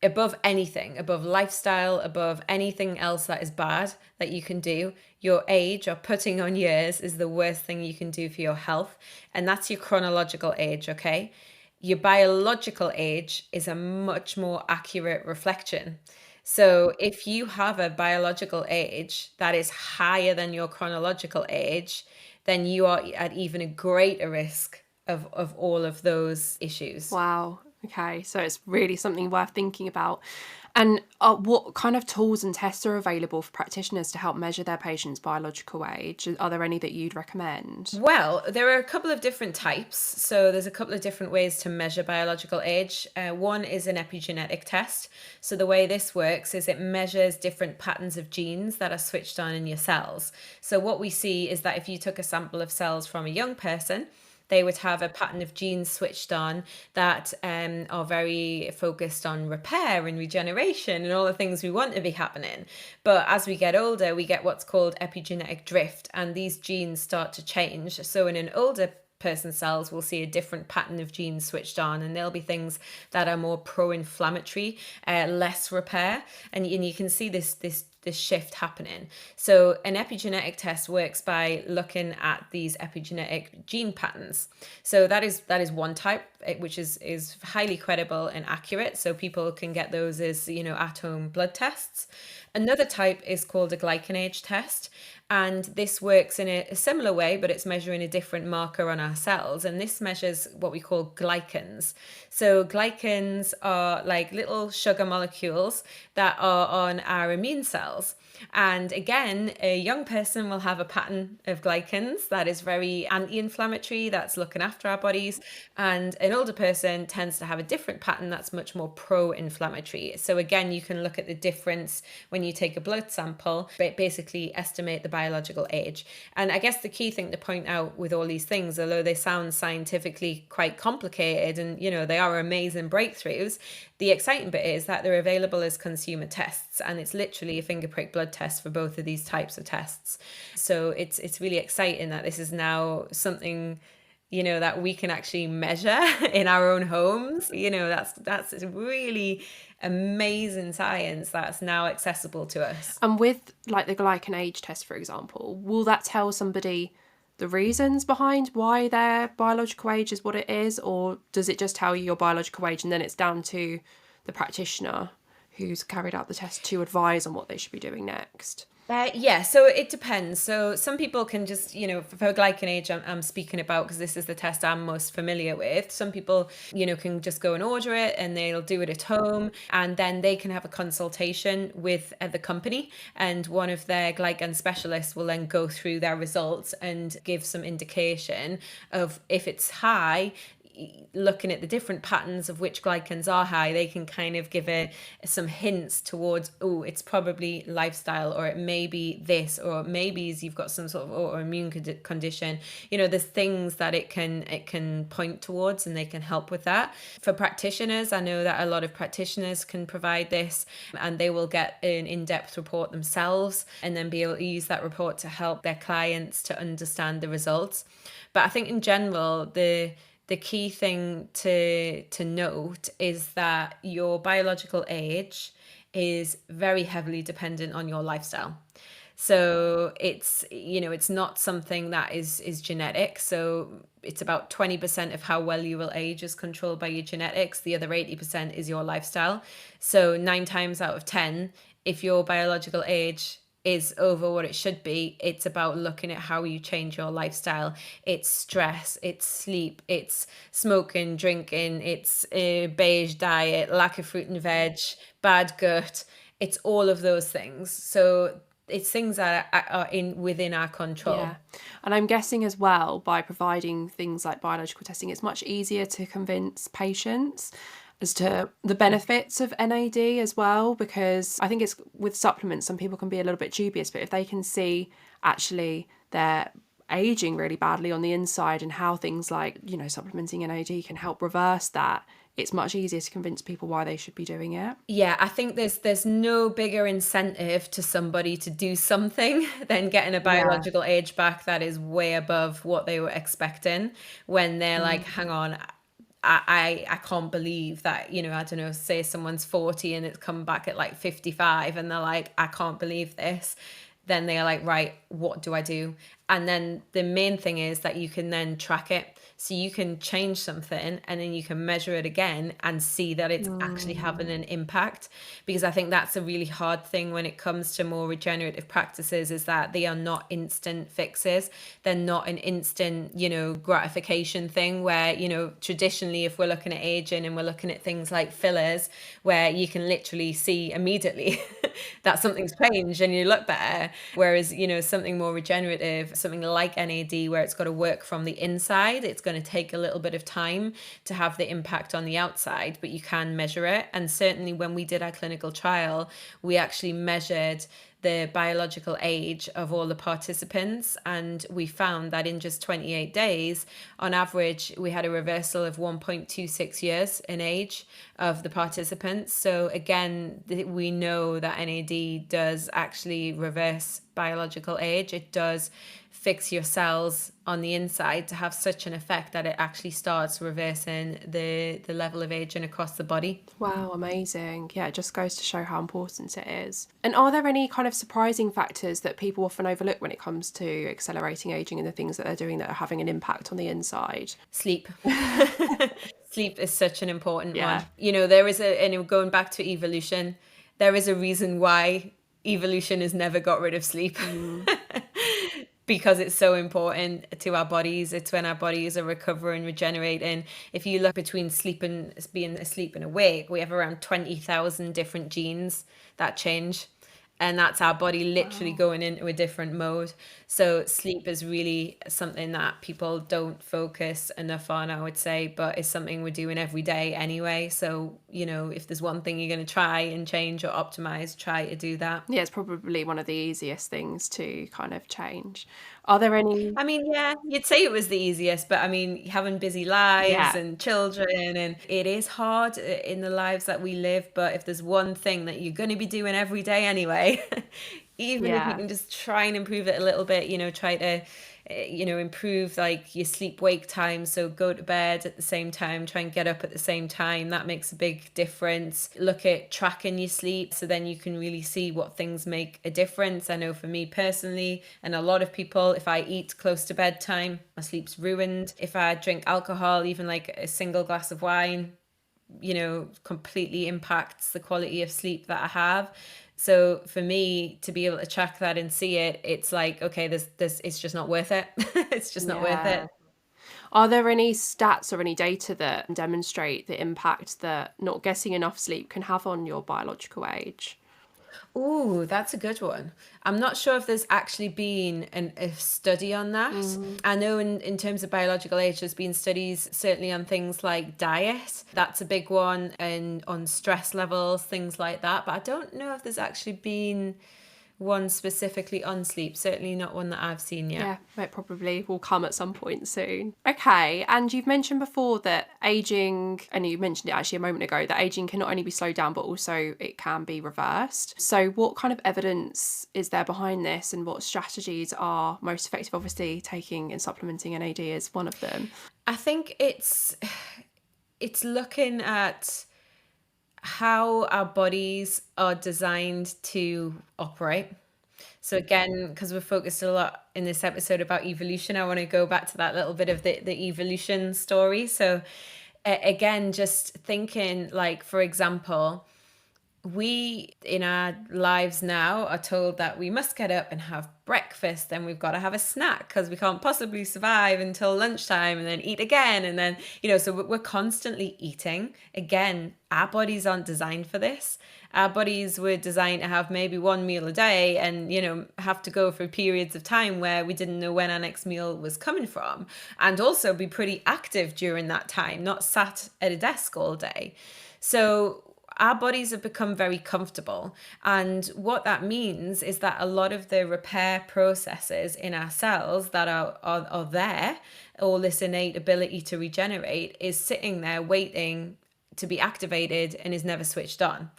[SPEAKER 2] Above anything, above lifestyle, above anything else that is bad that you can do, your age or putting on years is the worst thing you can do for your health. And that's your chronological age, okay? Your biological age is a much more accurate reflection. So if you have a biological age that is higher than your chronological age, then you are at even a greater risk of all of those issues.
[SPEAKER 1] Wow. Okay, so it's really something worth thinking about. And what kind of tools and tests are available for practitioners to help measure their patients' biological age? Are there any that you'd recommend?
[SPEAKER 2] Well, there are a couple of different types. So there's a couple of different ways to measure biological age. One is an epigenetic test. So the way this works is it measures different patterns of genes that are switched on in your cells. So what we see is that if you took a sample of cells from a young person, they would have a pattern of genes switched on that are very focused on repair and regeneration and all the things we want to be happening. But as we get older, we get what's called epigenetic drift, and these genes start to change. So in an older person's cells, we'll see a different pattern of genes switched on, and there'll be things that are more pro-inflammatory, less repair, and you can see this shift happening. So an epigenetic test works by looking at these epigenetic gene patterns. So that is one type, which is highly credible and accurate. So people can get those as, at-home blood tests. Another type is called a glycan age test. And this works in a similar way, but it's measuring a different marker on our cells. And this measures what we call glycans. So glycans are like little sugar molecules that are on our immune cells. And again, a young person will have a pattern of glycans that is very anti-inflammatory, that's looking after our bodies. And an older person tends to have a different pattern that's much more pro-inflammatory. So again, you can look at the difference when you take a blood sample, but basically estimate the biological age. And I guess the key thing to point out with all these things, although they sound scientifically quite complicated and, they are amazing breakthroughs, the exciting bit is that they're available as consumer tests, and it's literally a finger prick blood test for both of these types of tests. So it's really exciting that this is now something that we can actually measure in our own homes. That's really amazing science that's now accessible to us.
[SPEAKER 1] And with like the glycan age test, for example, will that tell somebody the reasons behind why their biological age is what it is, or does it just tell you your biological age and then it's down to the practitioner who's carried out the test to advise on what they should be doing next?
[SPEAKER 2] Yeah, so it depends. So some people can just, for glycan age, I'm speaking about because this is the test I'm most familiar with. Some people, can just go and order it and they'll do it at home, and then they can have a consultation with the company, and one of their glycan specialists will then go through their results and give some indication of if it's high. Looking at the different patterns of which glycans are high, they can kind of give some hints towards, oh, it's probably lifestyle, or it may be this, or maybe you've got some sort of autoimmune condition. There's things that it can point towards, and they can help with that. For practitioners, I know that a lot of practitioners can provide this, and they will get an in-depth report themselves and then be able to use that report to help their clients to understand the results. But I think in general, the key thing to note is that your biological age is very heavily dependent on your lifestyle. So it's not something that is genetic. So it's about 20% of how well you will age is controlled by your genetics. The other 80% is your lifestyle. So 9 times out of 10, if your biological age is over what it should be, it's about looking at how you change your lifestyle. It's stress, it's sleep, it's smoking, drinking, it's a beige diet, lack of fruit and veg, bad gut. It's all of those things. So it's things that are within our control.
[SPEAKER 1] Yeah. And I'm guessing as well, by providing things like biological testing, it's much easier to convince patients as to the benefits of NAD as well, because I think it's with supplements, some people can be a little bit dubious, but if they can see actually they're aging really badly on the inside and how things like, supplementing NAD can help reverse that, it's much easier to convince people why they should be doing it.
[SPEAKER 2] Yeah, I think there's no bigger incentive to somebody to do something than getting a biological age back that is way above what they were expecting, when they're like, hang on, I can't believe that, I don't know, say someone's 40 and it's come back at like 55 and they're like, I can't believe this. Then they're like, right, what do I do? And then the main thing is that you can then track it. So you can change something and then you can measure it again and see that it's actually having an impact. Because I think that's a really hard thing when it comes to more regenerative practices, is that they are not instant fixes. They're not an instant, gratification thing where, traditionally, if we're looking at aging and we're looking at things like fillers, where you can literally see immediately that something's changed and you look better. Whereas, something more regenerative, something like NAD, where it's got to work from the inside, it's going to take a little bit of time to have the impact on the outside, but you can measure it. And certainly when we did our clinical trial, we actually measured the biological age of all the participants, and we found that in just 28 days, on average, we had a reversal of 1.26 years in age of the participants. So again, we know that NAD does actually reverse biological age. It does fix your cells on the inside to have such an effect that it actually starts reversing the level of aging across the body.
[SPEAKER 1] Wow, amazing. Yeah, it just goes to show how important it is. And are there any kind of surprising factors that people often overlook when it comes to accelerating aging and the things that they're doing that are having an impact on the inside?
[SPEAKER 2] Sleep. Sleep is such an important one. There is and going back to evolution, there is a reason why evolution has never got rid of sleep. Because it's so important to our bodies. It's when our bodies are recovering, regenerating. If you look between sleep and being asleep and awake, we have around 20,000 different genes that change. And that's our body literally going into a different mode. So sleep is really something that people don't focus enough on, I would say, but it's something we're doing every day anyway. So, if there's one thing you're going to try and change or optimize, try to do that.
[SPEAKER 1] Yeah, it's probably one of the easiest things to kind of change. Are there any...
[SPEAKER 2] I mean, yeah, you'd say it was the easiest, but I mean, having busy lives and children, and it is hard in the lives that we live. But if there's one thing that you're going to be doing every day anyway, even if you can just try and improve it a little bit, try to improve like your sleep wake time. So go to bed at the same time, try and get up at the same time. That makes a big difference. Look at tracking your sleep, so then you can really see what things make a difference. I know for me personally, and a lot of people, if I eat close to bedtime, my sleep's ruined. If I drink alcohol, even like a single glass of wine, completely impacts the quality of sleep that I have. So for me to be able to track that and see it, it's like, okay, this it's just not worth it. It's just not worth
[SPEAKER 1] Yeah.
[SPEAKER 2] it.
[SPEAKER 1] Are there any stats or any data that demonstrate the impact that not getting enough sleep can have on your biological age?
[SPEAKER 2] Ooh, that's a good one. I'm not sure if there's actually been a study on that. I know in terms of biological age, there's been studies certainly on things like diet. That's a big one, and on stress levels, things like that. But I don't know if there's actually been one specifically on sleep. Certainly not one that I've seen yet.
[SPEAKER 1] Yeah, it probably will come at some point soon. Okay, and you've mentioned before that aging, and you mentioned it actually a moment ago, that aging can not only be slowed down, but also it can be reversed. So what kind of evidence is there behind this, and what strategies are most effective? Obviously, taking and supplementing NAD is one of them.
[SPEAKER 2] I think it's looking at how our bodies are designed to operate. So again, because we're focused a lot in this episode about evolution, I want to go back to that little bit of the evolution story. So again, just thinking like, for example, we in our lives now are told that we must get up and have breakfast, then we've got to have a snack because we can't possibly survive until lunchtime, and then eat again, and then so we're constantly eating. Again, our bodies aren't designed for this. Our bodies were designed to have maybe one meal a day, and have to go through periods of time where we didn't know when our next meal was coming from, and also be pretty active during that time, not sat at a desk all day. So our bodies have become very comfortable. And what that means is that a lot of the repair processes in our cells that are there, all this innate ability to regenerate, is sitting there waiting to be activated and is never switched on.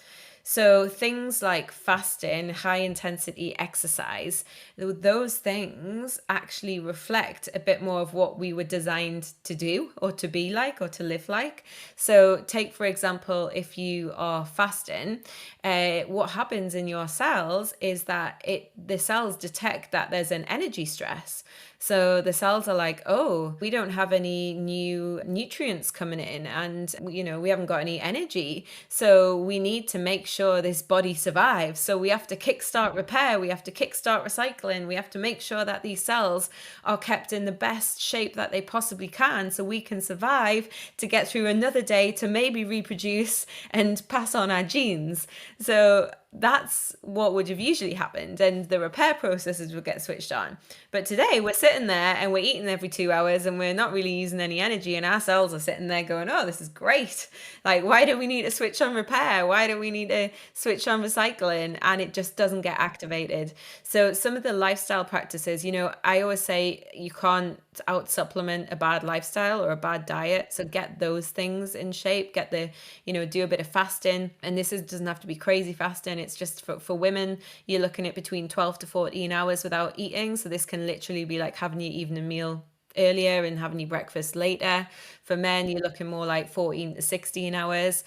[SPEAKER 2] So things like fasting, high intensity exercise, those things actually reflect a bit more of what we were designed to do or to be like or to live like. So take, for example, if you are fasting, what happens in your cells is that the cells detect that there's an energy stress. So the cells are like, oh, we don't have any new nutrients coming in, and we haven't got any energy. So we need to make sure this body survives. So we have to kickstart repair, we have to kickstart recycling, we have to make sure that these cells are kept in the best shape that they possibly can so we can survive to get through another day to maybe reproduce and pass on our genes. So that's what would have usually happened, and the repair processes would get switched on. But today we're sitting there and we're eating every 2 hours and we're not really using any energy, and our cells are sitting there going, oh, this is great. Like, why do we need to switch on repair? Why do we need to switch on recycling? And it just doesn't get activated. So some of the lifestyle practices, I always say you can't out supplement a bad lifestyle or a bad diet. So get those things in shape, do a bit of fasting. And doesn't have to be crazy fasting. It's just for women, you're looking at between 12 to 14 hours without eating. So this can literally be like having your evening meal earlier and having your breakfast later. For men, you're looking more like 14 to 16 hours.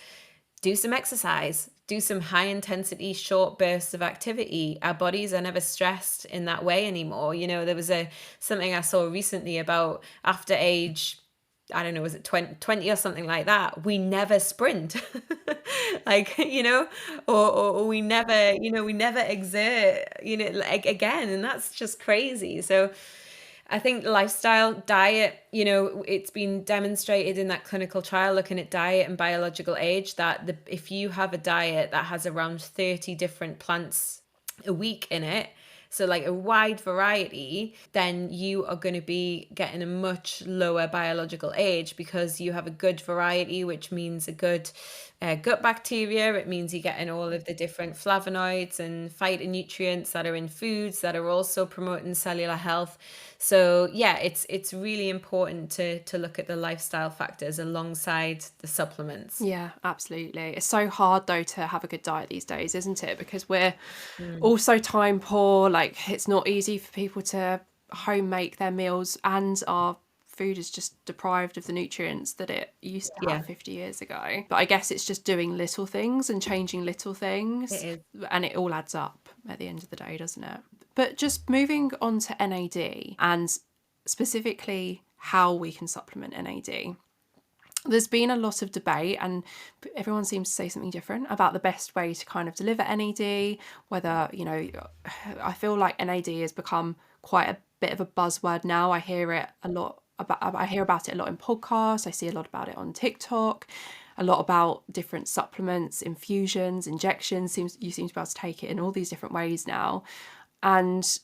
[SPEAKER 2] Do some exercise, do some high intensity short bursts of activity. Our bodies are never stressed in that way anymore. There was something I saw recently about after age, I don't know, was it 20 or something like that? We never sprint, or we never exert, like again, and that's just crazy. So I think lifestyle, diet, it's been demonstrated in that clinical trial looking at diet and biological age that if you have a diet that has around 30 different plants a week in it, so like a wide variety, then you are going to be getting a much lower biological age because you have a good variety, which means a good gut bacteria. It means you're getting all of the different flavonoids and phytonutrients that are in foods that are also promoting cellular health. So yeah, it's really important to look at the lifestyle factors alongside the supplements.
[SPEAKER 1] Yeah, absolutely. It's so hard though to have a good diet these days, isn't it? Because we're also time poor. Like, it's not easy for people to home make their meals, and our food is just deprived of the nutrients that it used to
[SPEAKER 2] Yeah,
[SPEAKER 1] have 50 years ago. But I guess it's just doing little things and changing little
[SPEAKER 2] it
[SPEAKER 1] things,
[SPEAKER 2] is.
[SPEAKER 1] and it all adds up at the end of the day, doesn't it? But just moving on to NAD, and specifically how we can supplement NAD. There's been a lot of debate, and everyone seems to say something different about the best way to kind of deliver NAD. Whether, I feel like NAD has become quite a bit of a buzzword now. I hear it a lot about, I hear about it a lot in podcasts. I see a lot about it on TikTok, a lot about different supplements, infusions, injections. You seem to be able to take it in all these different ways now. And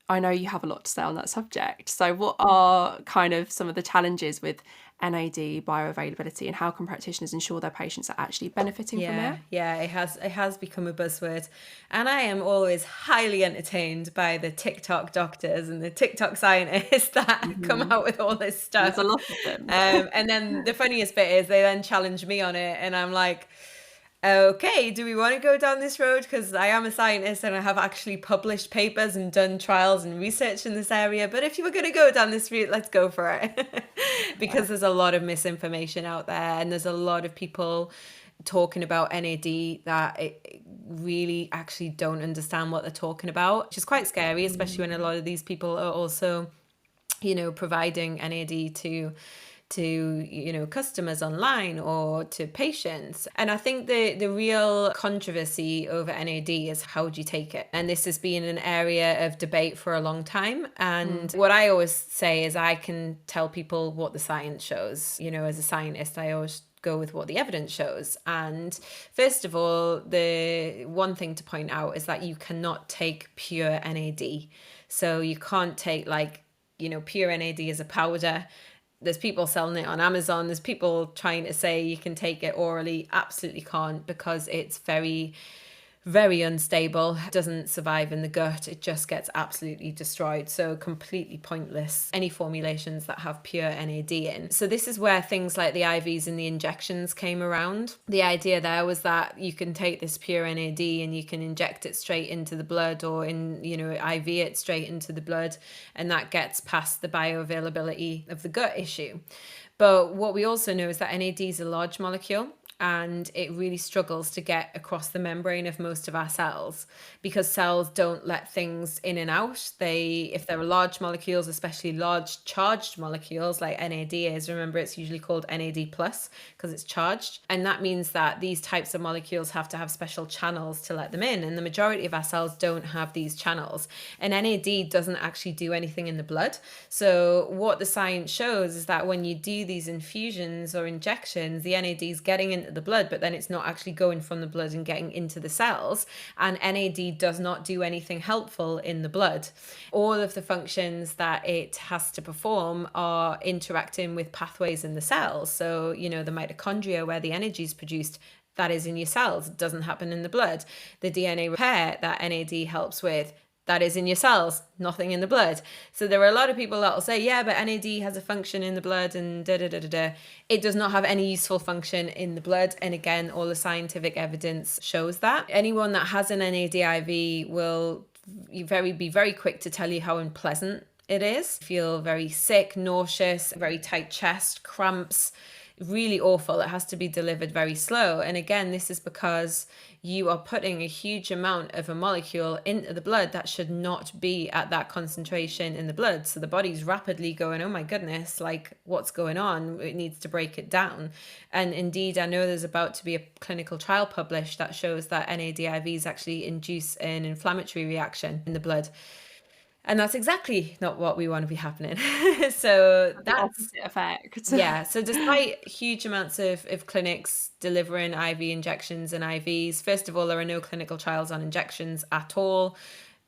[SPEAKER 1] I know you have a lot to say on that subject. So what are kind of some of the challenges with NAD bioavailability, and how can practitioners ensure their patients are actually benefiting from it?
[SPEAKER 2] Yeah, it has become a buzzword. And I am always highly entertained by the TikTok doctors and the TikTok scientists that come
[SPEAKER 1] Mhm.
[SPEAKER 2] out with all this
[SPEAKER 1] There's
[SPEAKER 2] stuff.
[SPEAKER 1] a lot of them.
[SPEAKER 2] And then the funniest bit is they then challenge me on it, and I'm like, okay, do we want to go down this road? Because I am a scientist and I have actually published papers and done trials and research in this area. But if you were going to go down this route, let's go for it.
[SPEAKER 1] Yeah.
[SPEAKER 2] Because there's a lot of misinformation out there, and there's a lot of people talking about NAD that really actually don't understand what they're talking about, which is quite scary, especially when a lot of these people are also, providing NAD to customers online or to patients. And I think the real controversy over NAD is how do you take it, and this has been an area of debate for a long time. And what I always say is I can tell people what the science shows. As a scientist, I always go with what the evidence shows. And first of all, the one thing to point out is that you cannot take pure NAD. So you can't take pure NAD as a powder. There's people selling it on Amazon. There's people trying to say you can take it orally. Absolutely can't, because it's very, very unstable. It doesn't survive in the gut. It just gets absolutely destroyed. So completely pointless, any formulations that have pure NAD in. So this is where things like the IVs and the injections came around. The idea there was that you can take this pure NAD and you can inject it straight into the blood, or IV it straight into the blood, and that gets past the bioavailability of the gut issue. But what we also know is that NAD is a large molecule, and it really struggles to get across the membrane of most of our cells, because cells don't let things in and out. If there are large molecules, especially large charged molecules like NAD is, remember it's usually called NAD plus because it's charged. And that means that these types of molecules have to have special channels to let them in. And the majority of our cells don't have these channels. And NAD doesn't actually do anything in the blood. So what the science shows is that when you do these infusions or injections, the NAD is getting into the blood, but then it's not actually going from the blood and getting into the cells. And NAD does not do anything helpful in the blood. All of the functions that it has to perform are interacting with pathways in the cells. So, the mitochondria, where the energy is produced, that is in your cells. It doesn't happen in the blood. The DNA repair that NAD helps with, that is in your cells, nothing in the blood. So there are a lot of people that will say, yeah, but NAD has a function in the blood and da-da-da-da-da. It does not have any useful function in the blood. And again, all the scientific evidence shows that. Anyone that has an NAD IV will be very quick to tell you how unpleasant it is. Feel very sick, nauseous, very tight chest, cramps, really awful. It has to be delivered very slow. And again, this is because you are putting a huge amount of a molecule into the blood that should not be at that concentration in the blood. So the body's rapidly going, oh my goodness, what's going on? It needs to break it down. And indeed, I know there's about to be a clinical trial published that shows that NAD IVs actually induce an inflammatory reaction in the blood. And that's exactly not what we want to be happening. So
[SPEAKER 1] The
[SPEAKER 2] that's
[SPEAKER 1] opposite effect.
[SPEAKER 2] yeah. So despite huge amounts of clinics delivering IV injections and IVs, first of all, there are no clinical trials on injections at all.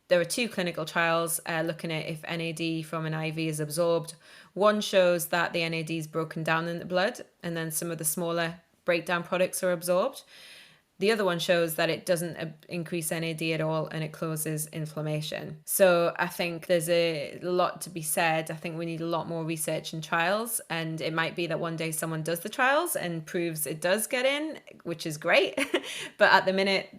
[SPEAKER 2] There are 2 clinical trials looking at if NAD from an IV is absorbed. One shows that the NAD is broken down in the blood, and then some of the smaller breakdown products are absorbed. The other one shows that it doesn't increase NAD at all and it causes inflammation. So I think there's a lot to be said. I think we need a lot more research and trials, and it might be that one day someone does the trials and proves it does get in, which is great. But at the minute,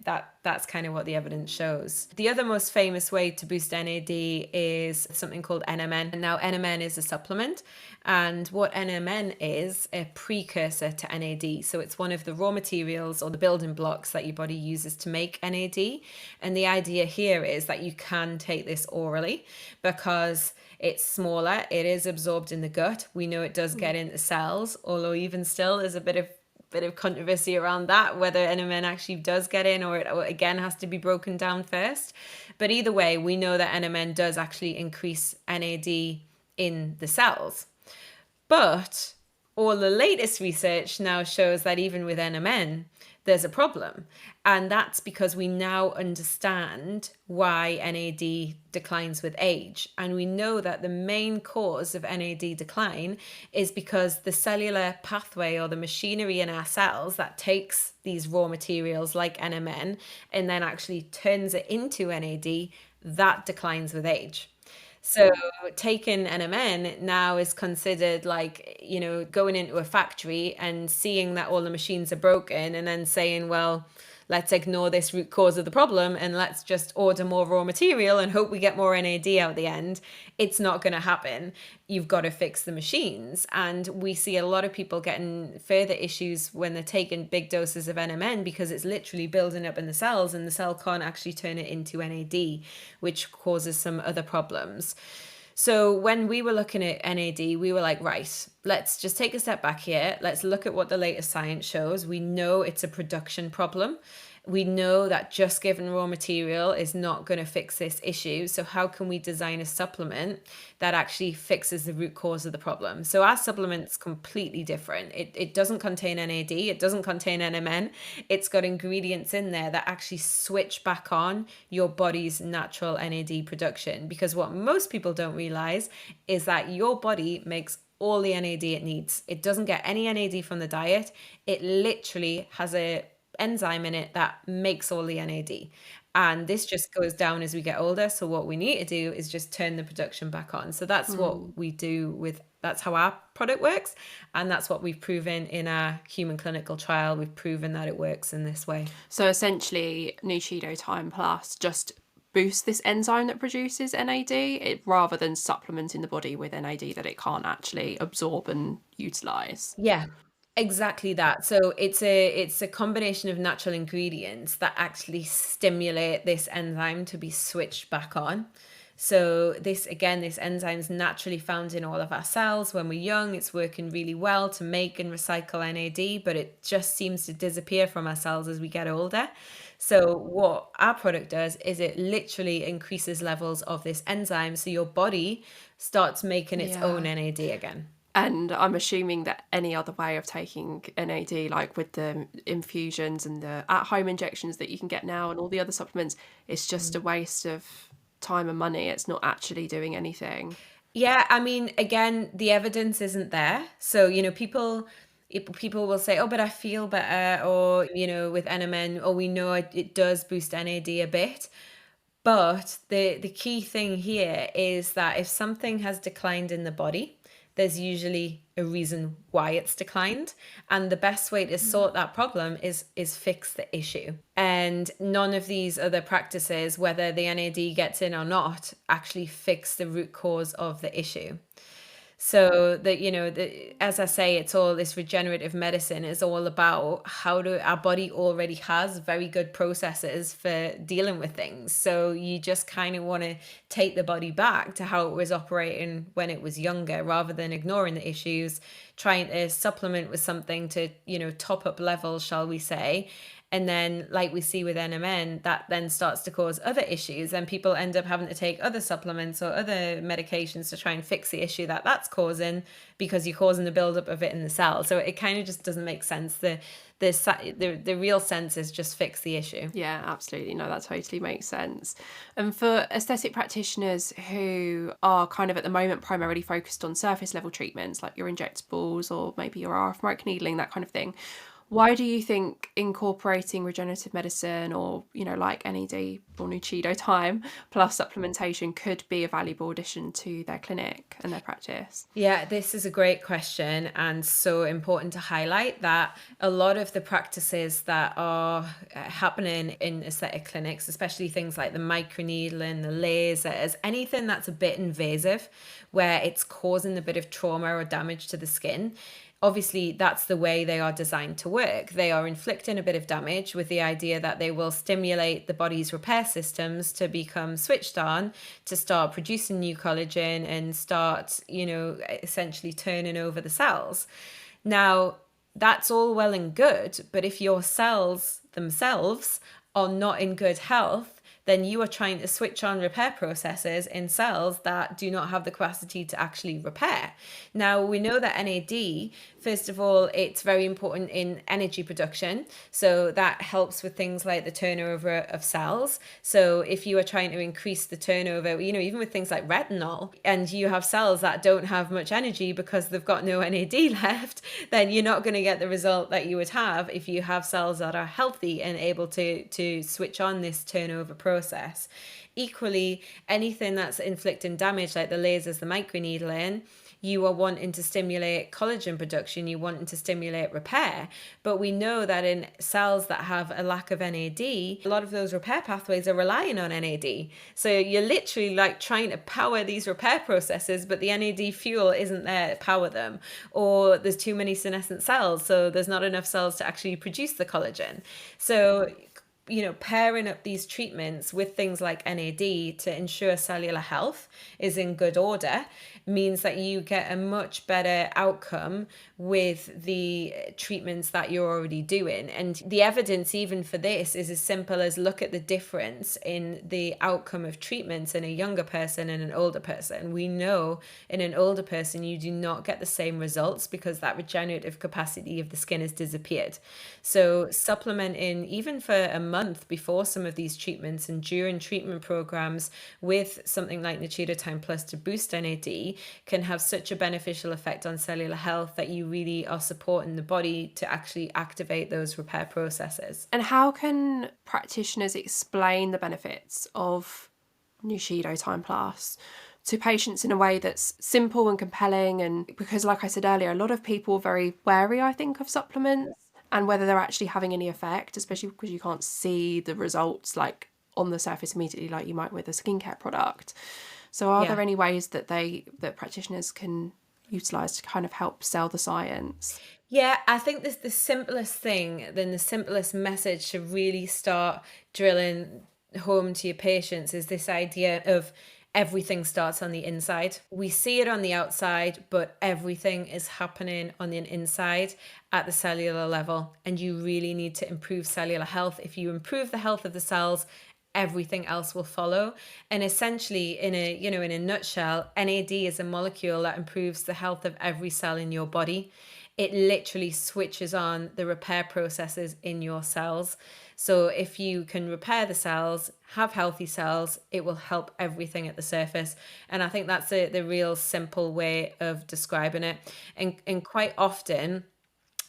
[SPEAKER 2] that's kind of what the evidence shows. The other most famous way to boost NAD is something called NMN. And now NMN is a supplement, and what NMN is a precursor to NAD. So it's one of the raw materials or the building blocks that your body uses to make NAD. And the idea here is that you can take this orally because it's smaller, it is absorbed in the gut. We know it does get into cells, although even still there's a bit of controversy around that, whether NMN actually does get in or it again has to be broken down first. But either way, we know that NMN does actually increase NAD in the cells. But all the latest research now shows that even with NMN, there's a problem. And that's because we now understand why NAD declines with age. And we know that the main cause of NAD decline is because the cellular pathway or the machinery in our cells that takes these raw materials like NMN and then actually turns it into NAD, that declines with age. So taking NMN now is considered like, going into a factory and seeing that all the machines are broken and then saying, well, let's ignore this root cause of the problem and let's just order more raw material and hope we get more NAD out the end. It's not going to happen. You've got to fix the machines. And we see a lot of people getting further issues when they're taking big doses of NMN because it's literally building up in the cells and the cell can't actually turn it into NAD, which causes some other problems. So when we were looking at NAD, we were like, right, let's just take a step back here. Let's look at what the latest science shows. We know it's a production problem. We know that just giving raw material is not going to fix this issue. So how can we design a supplement that actually fixes the root cause of the problem? So our supplement's completely different. It doesn't contain NAD. It doesn't contain NMN. It's got ingredients in there that actually switch back on your body's natural NAD production. Because what most people don't realize is that your body makes all the NAD it needs. It doesn't get any NAD from the diet. It literally has a enzyme in it that makes all the NAD. And this just goes down as we get older. So what we need to do is just turn the production back on. So that's what we do that's how our product works. And that's what we've proven in our human clinical trial. We've proven that it works in this way.
[SPEAKER 1] So essentially, Nuchido Time Plus just boosts this enzyme that produces NAD rather than supplementing the body with NAD that it can't actually absorb and utilize.
[SPEAKER 2] Yeah. Exactly that. So it's a combination of natural ingredients that actually stimulate this enzyme to be switched back on. So this enzyme is naturally found in all of our cells when we're young. It's working really well to make and recycle NAD, but it just seems to disappear from our cells as we get older. So what our product does is it literally increases levels of this enzyme so your body starts making its own NAD again.
[SPEAKER 1] And I'm assuming that any other way of taking NAD, like with the infusions and the at-home injections that you can get now and all the other supplements, it's just a waste of time and money. It's not actually doing anything.
[SPEAKER 2] Yeah, I mean, again, the evidence isn't there. So, people will say, oh, but I feel better, or, with NMN, or we know it does boost NAD a bit. But the key thing here is that if something has declined in the body, there's usually a reason why it's declined. And the best way to sort that problem is fix the issue. And none of these other practices, whether the NAD gets in or not, actually fix the root cause of the issue. So that, as I say, it's all this regenerative medicine is all about how our body already has very good processes for dealing with things. So you just kind of want to take the body back to how it was operating when it was younger, rather than ignoring the issues, trying to supplement with something to, top up levels, shall we say. And then, like we see with NMN, that then starts to cause other issues, and people end up having to take other supplements or other medications to try and fix the issue that's causing, because you're causing the buildup of it in the cell. So it kind of just doesn't make sense. The real sense is just fix the issue.
[SPEAKER 1] Yeah, absolutely. No, that totally makes sense. And for aesthetic practitioners who are kind of at the moment primarily focused on surface level treatments like your injectables or maybe your RF microneedling, that kind of thing, Why do you think incorporating regenerative medicine or, like NAD or Nuchido time plus supplementation could be a valuable addition to their clinic and their practice?
[SPEAKER 2] Yeah, this is a great question, and so important to highlight that a lot of the practices that are happening in aesthetic clinics, especially things like the microneedling, the lasers, anything that's a bit invasive where it's causing a bit of trauma or damage to the skin. Obviously, that's the way they are designed to work. They are inflicting a bit of damage with the idea that they will stimulate the body's repair systems to become switched on, to start producing new collagen and start, essentially turning over the cells. Now, that's all well and good, but if your cells themselves are not in good health, then you are trying to switch on repair processes in cells that do not have the capacity to actually repair. Now, we know that NAD, first of all, it's very important in energy production. So that helps with things like the turnover of cells. So if you are trying to increase the turnover, even with things like retinol, and you have cells that don't have much energy because they've got no NAD left, then you're not going to get the result that you would have if you have cells that are healthy and able to switch on this turnover process. Equally, anything that's inflicting damage, like the lasers, the microneedling, you are wanting to stimulate collagen production, you wanting to stimulate repair. But we know that in cells that have a lack of NAD, a lot of those repair pathways are relying on NAD. So you're literally like trying to power these repair processes, but the NAD fuel isn't there to power them. Or there's too many senescent cells, so there's not enough cells to actually produce the collagen. So pairing up these treatments with things like NAD to ensure cellular health is in good order means that you get a much better outcome with the treatments that you're already doing. And the evidence even for this is as simple as look at the difference in the outcome of treatments in a younger person and an older person. We know in an older person you do not get the same results because that regenerative capacity of the skin has disappeared. So supplementing even for a month before some of these treatments and during treatment programs with something like Nuchido Time Plus to boost NAD can have such a beneficial effect on cellular health that you really are supporting the body to actually activate those repair processes.
[SPEAKER 1] And how can practitioners explain the benefits of Nuchido Time Plus to patients in a way that's simple and compelling? And because, like I said earlier, a lot of people are very wary, I think, of supplements and whether they're actually having any effect, especially because you can't see the results like on the surface immediately like you might with a skincare product. So are there any ways that practitioners can utilize to kind of help sell the science?
[SPEAKER 2] Yeah, I think this the simplest thing, then the simplest message to really start drilling home to your patients is this idea of everything starts on the inside. We see it on the outside, but everything is happening on the inside at the cellular level. And you really need to improve cellular health. If you improve the health of the cells, everything else will follow. And essentially, in a nutshell, NAD is a molecule that improves the health of every cell in your body. It literally switches on the repair processes in your cells. So if you can repair the cells, have healthy cells, it will help everything at the surface. And I think that's the real simple way of describing it. And quite often,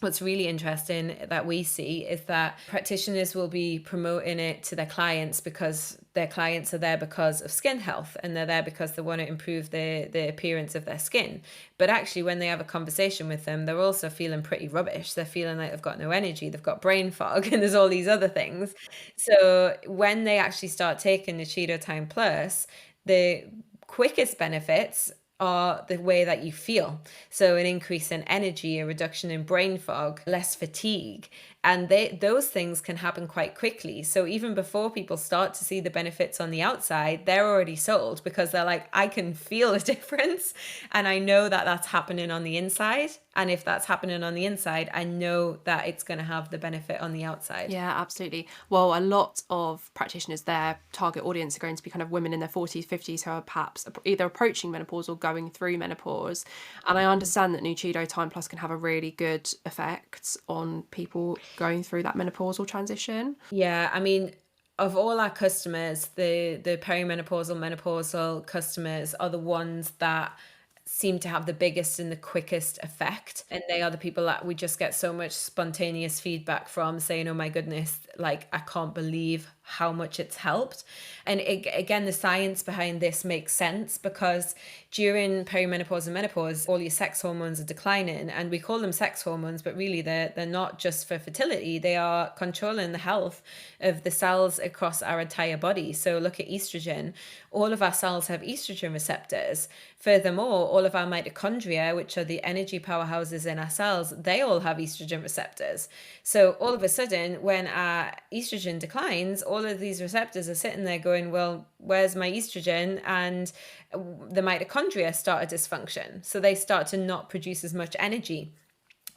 [SPEAKER 2] what's really interesting that we see is that practitioners will be promoting it to their clients because their clients are there because of skin health and they're there because they want to improve the appearance of their skin. But actually, when they have a conversation with them, they're also feeling pretty rubbish. They're feeling like they've got no energy, they've got brain fog, and there's all these other things. So when they actually start taking the Nuchido Time Plus, the quickest benefits are the way that you feel. So an increase in energy, a reduction in brain fog, less fatigue. And those things can happen quite quickly. So even before people start to see the benefits on the outside, they're already sold because they're like, I can feel a difference. And I know that that's happening on the inside. And if that's happening on the inside, I know that it's going to have the benefit on the outside.
[SPEAKER 1] Yeah, absolutely. Well, a lot of practitioners, their target audience are going to be kind of women in their 40s, 50s who are perhaps either approaching menopause or going through menopause. And I understand that Nuchido Time Plus can have a really good effect on people going through that menopausal transition.
[SPEAKER 2] Yeah, I mean, of all our customers, the perimenopausal, menopausal customers are the ones that seem to have the biggest and the quickest effect. And they are the people that we just get so much spontaneous feedback from, saying, oh my goodness, like I can't believe how much it's helped. And again, the science behind this makes sense, because during perimenopause and menopause, all your sex hormones are declining, and we call them sex hormones, but really they're not just for fertility. They are controlling the health of the cells across our entire body. So look at estrogen. All of our cells have estrogen receptors. Furthermore, all of our mitochondria, which are the energy powerhouses in our cells, they all have estrogen receptors. So all of a sudden, when our estrogen declines, all of these receptors are sitting there going, well, where's my estrogen? And the mitochondria start a dysfunction. So they start to not produce as much energy.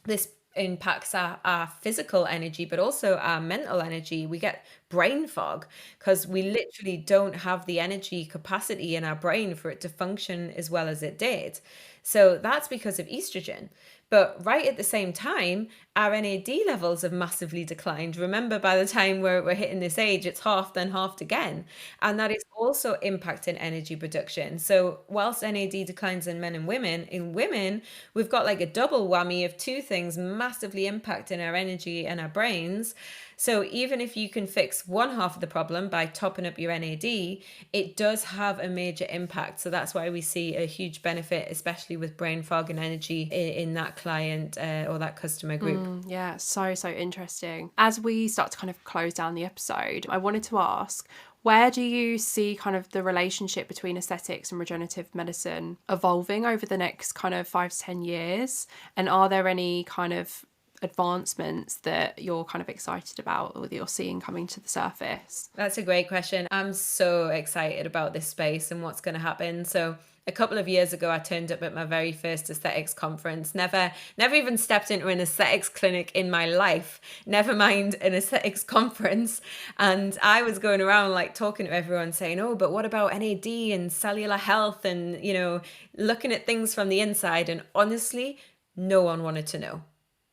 [SPEAKER 2] This impacts our physical energy, but also our mental energy. We get brain fog because we literally don't have the energy capacity in our brain for it to function as well as it did. So that's because of estrogen. But right at the same time, our NAD levels have massively declined. Remember, by the time we're hitting this age, it's halved, then halved again. And that is also impacting energy production. So whilst NAD declines in men and women, in women, we've got like a double whammy of two things massively impacting our energy and our brains. So even if you can fix one half of the problem by topping up your NAD, it does have a major impact. So that's why we see a huge benefit, especially with brain fog and energy in that client or that customer group.
[SPEAKER 1] Yeah, so interesting. As we start to kind of close down the episode, I wanted to ask, where do you see kind of the relationship between aesthetics and regenerative medicine evolving over the next kind of 5 to 10 years? And are there any kind of advancements that you're kind of excited about or that you're seeing coming to the surface?
[SPEAKER 2] That's a great question. I'm so excited about this space and what's going to happen. So a couple of years ago, I turned up at my very first aesthetics conference. Never even stepped into an aesthetics clinic in my life, never mind an aesthetics conference. And I was going around like talking to everyone saying, oh, but what about NAD and cellular health and, you know, looking at things from the inside. And honestly, no one wanted to know.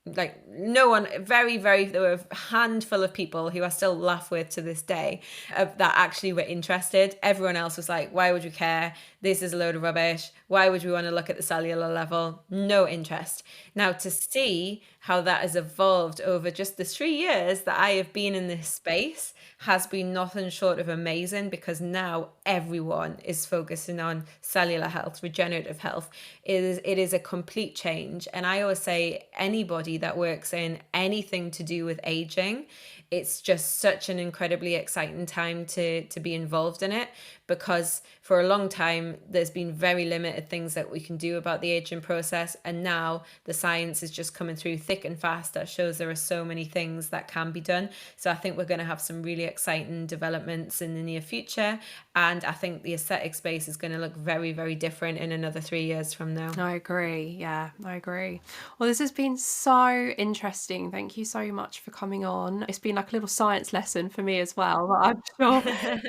[SPEAKER 2] Like no one, there were a handful of people who I still laugh with to this day that actually were interested. Everyone else was like, why would you care? This is a load of rubbish. Why would we want to look at the cellular level? No interest. Now to see how that has evolved over just the 3 years that I have been in this space has been nothing short of amazing, because now everyone is focusing on cellular health, regenerative health. It is a complete change. And I always say anybody that works in anything to do with aging, it's just such an incredibly exciting time to be involved in it, because for a long time there's been very limited things that we can do about the aging process, and now the science is just coming through thick and fast that shows there are so many things that can be done. So I think we're going to have some really exciting developments in the near future, and I think the aesthetic space is going to look very, very different in another 3 years from now.
[SPEAKER 1] I agree. Yeah, I agree. Well, this has been so interesting. Thank you so much for coming on. It's been like a little science lesson for me as well. But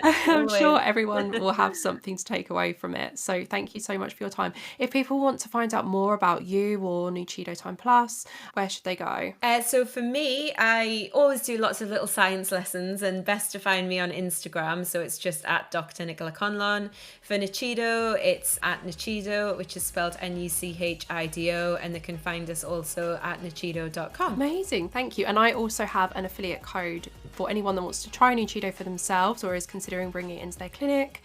[SPEAKER 1] I'm sure everyone will have something to take away from it. So thank you so much for your time. If people want to find out more about you or Nuchido Time Plus, where should they go?
[SPEAKER 2] So for me, I always do lots of little science lessons, and best to find me on Instagram. So it's just at Dr. Nichola Conlon. For Nuchido, it's at Nuchido, which is spelled Nuchido, and they can find us also at nuchido.com.
[SPEAKER 1] Amazing, thank you. And I also have an affiliate code for anyone that wants to try Nuchido for themselves or is considering bringing it into their clinic,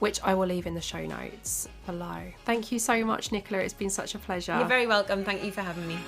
[SPEAKER 1] which I will leave in the show notes below. Thank you so much, Nichola. It's been such a pleasure.
[SPEAKER 2] You're very welcome. Thank you for having me.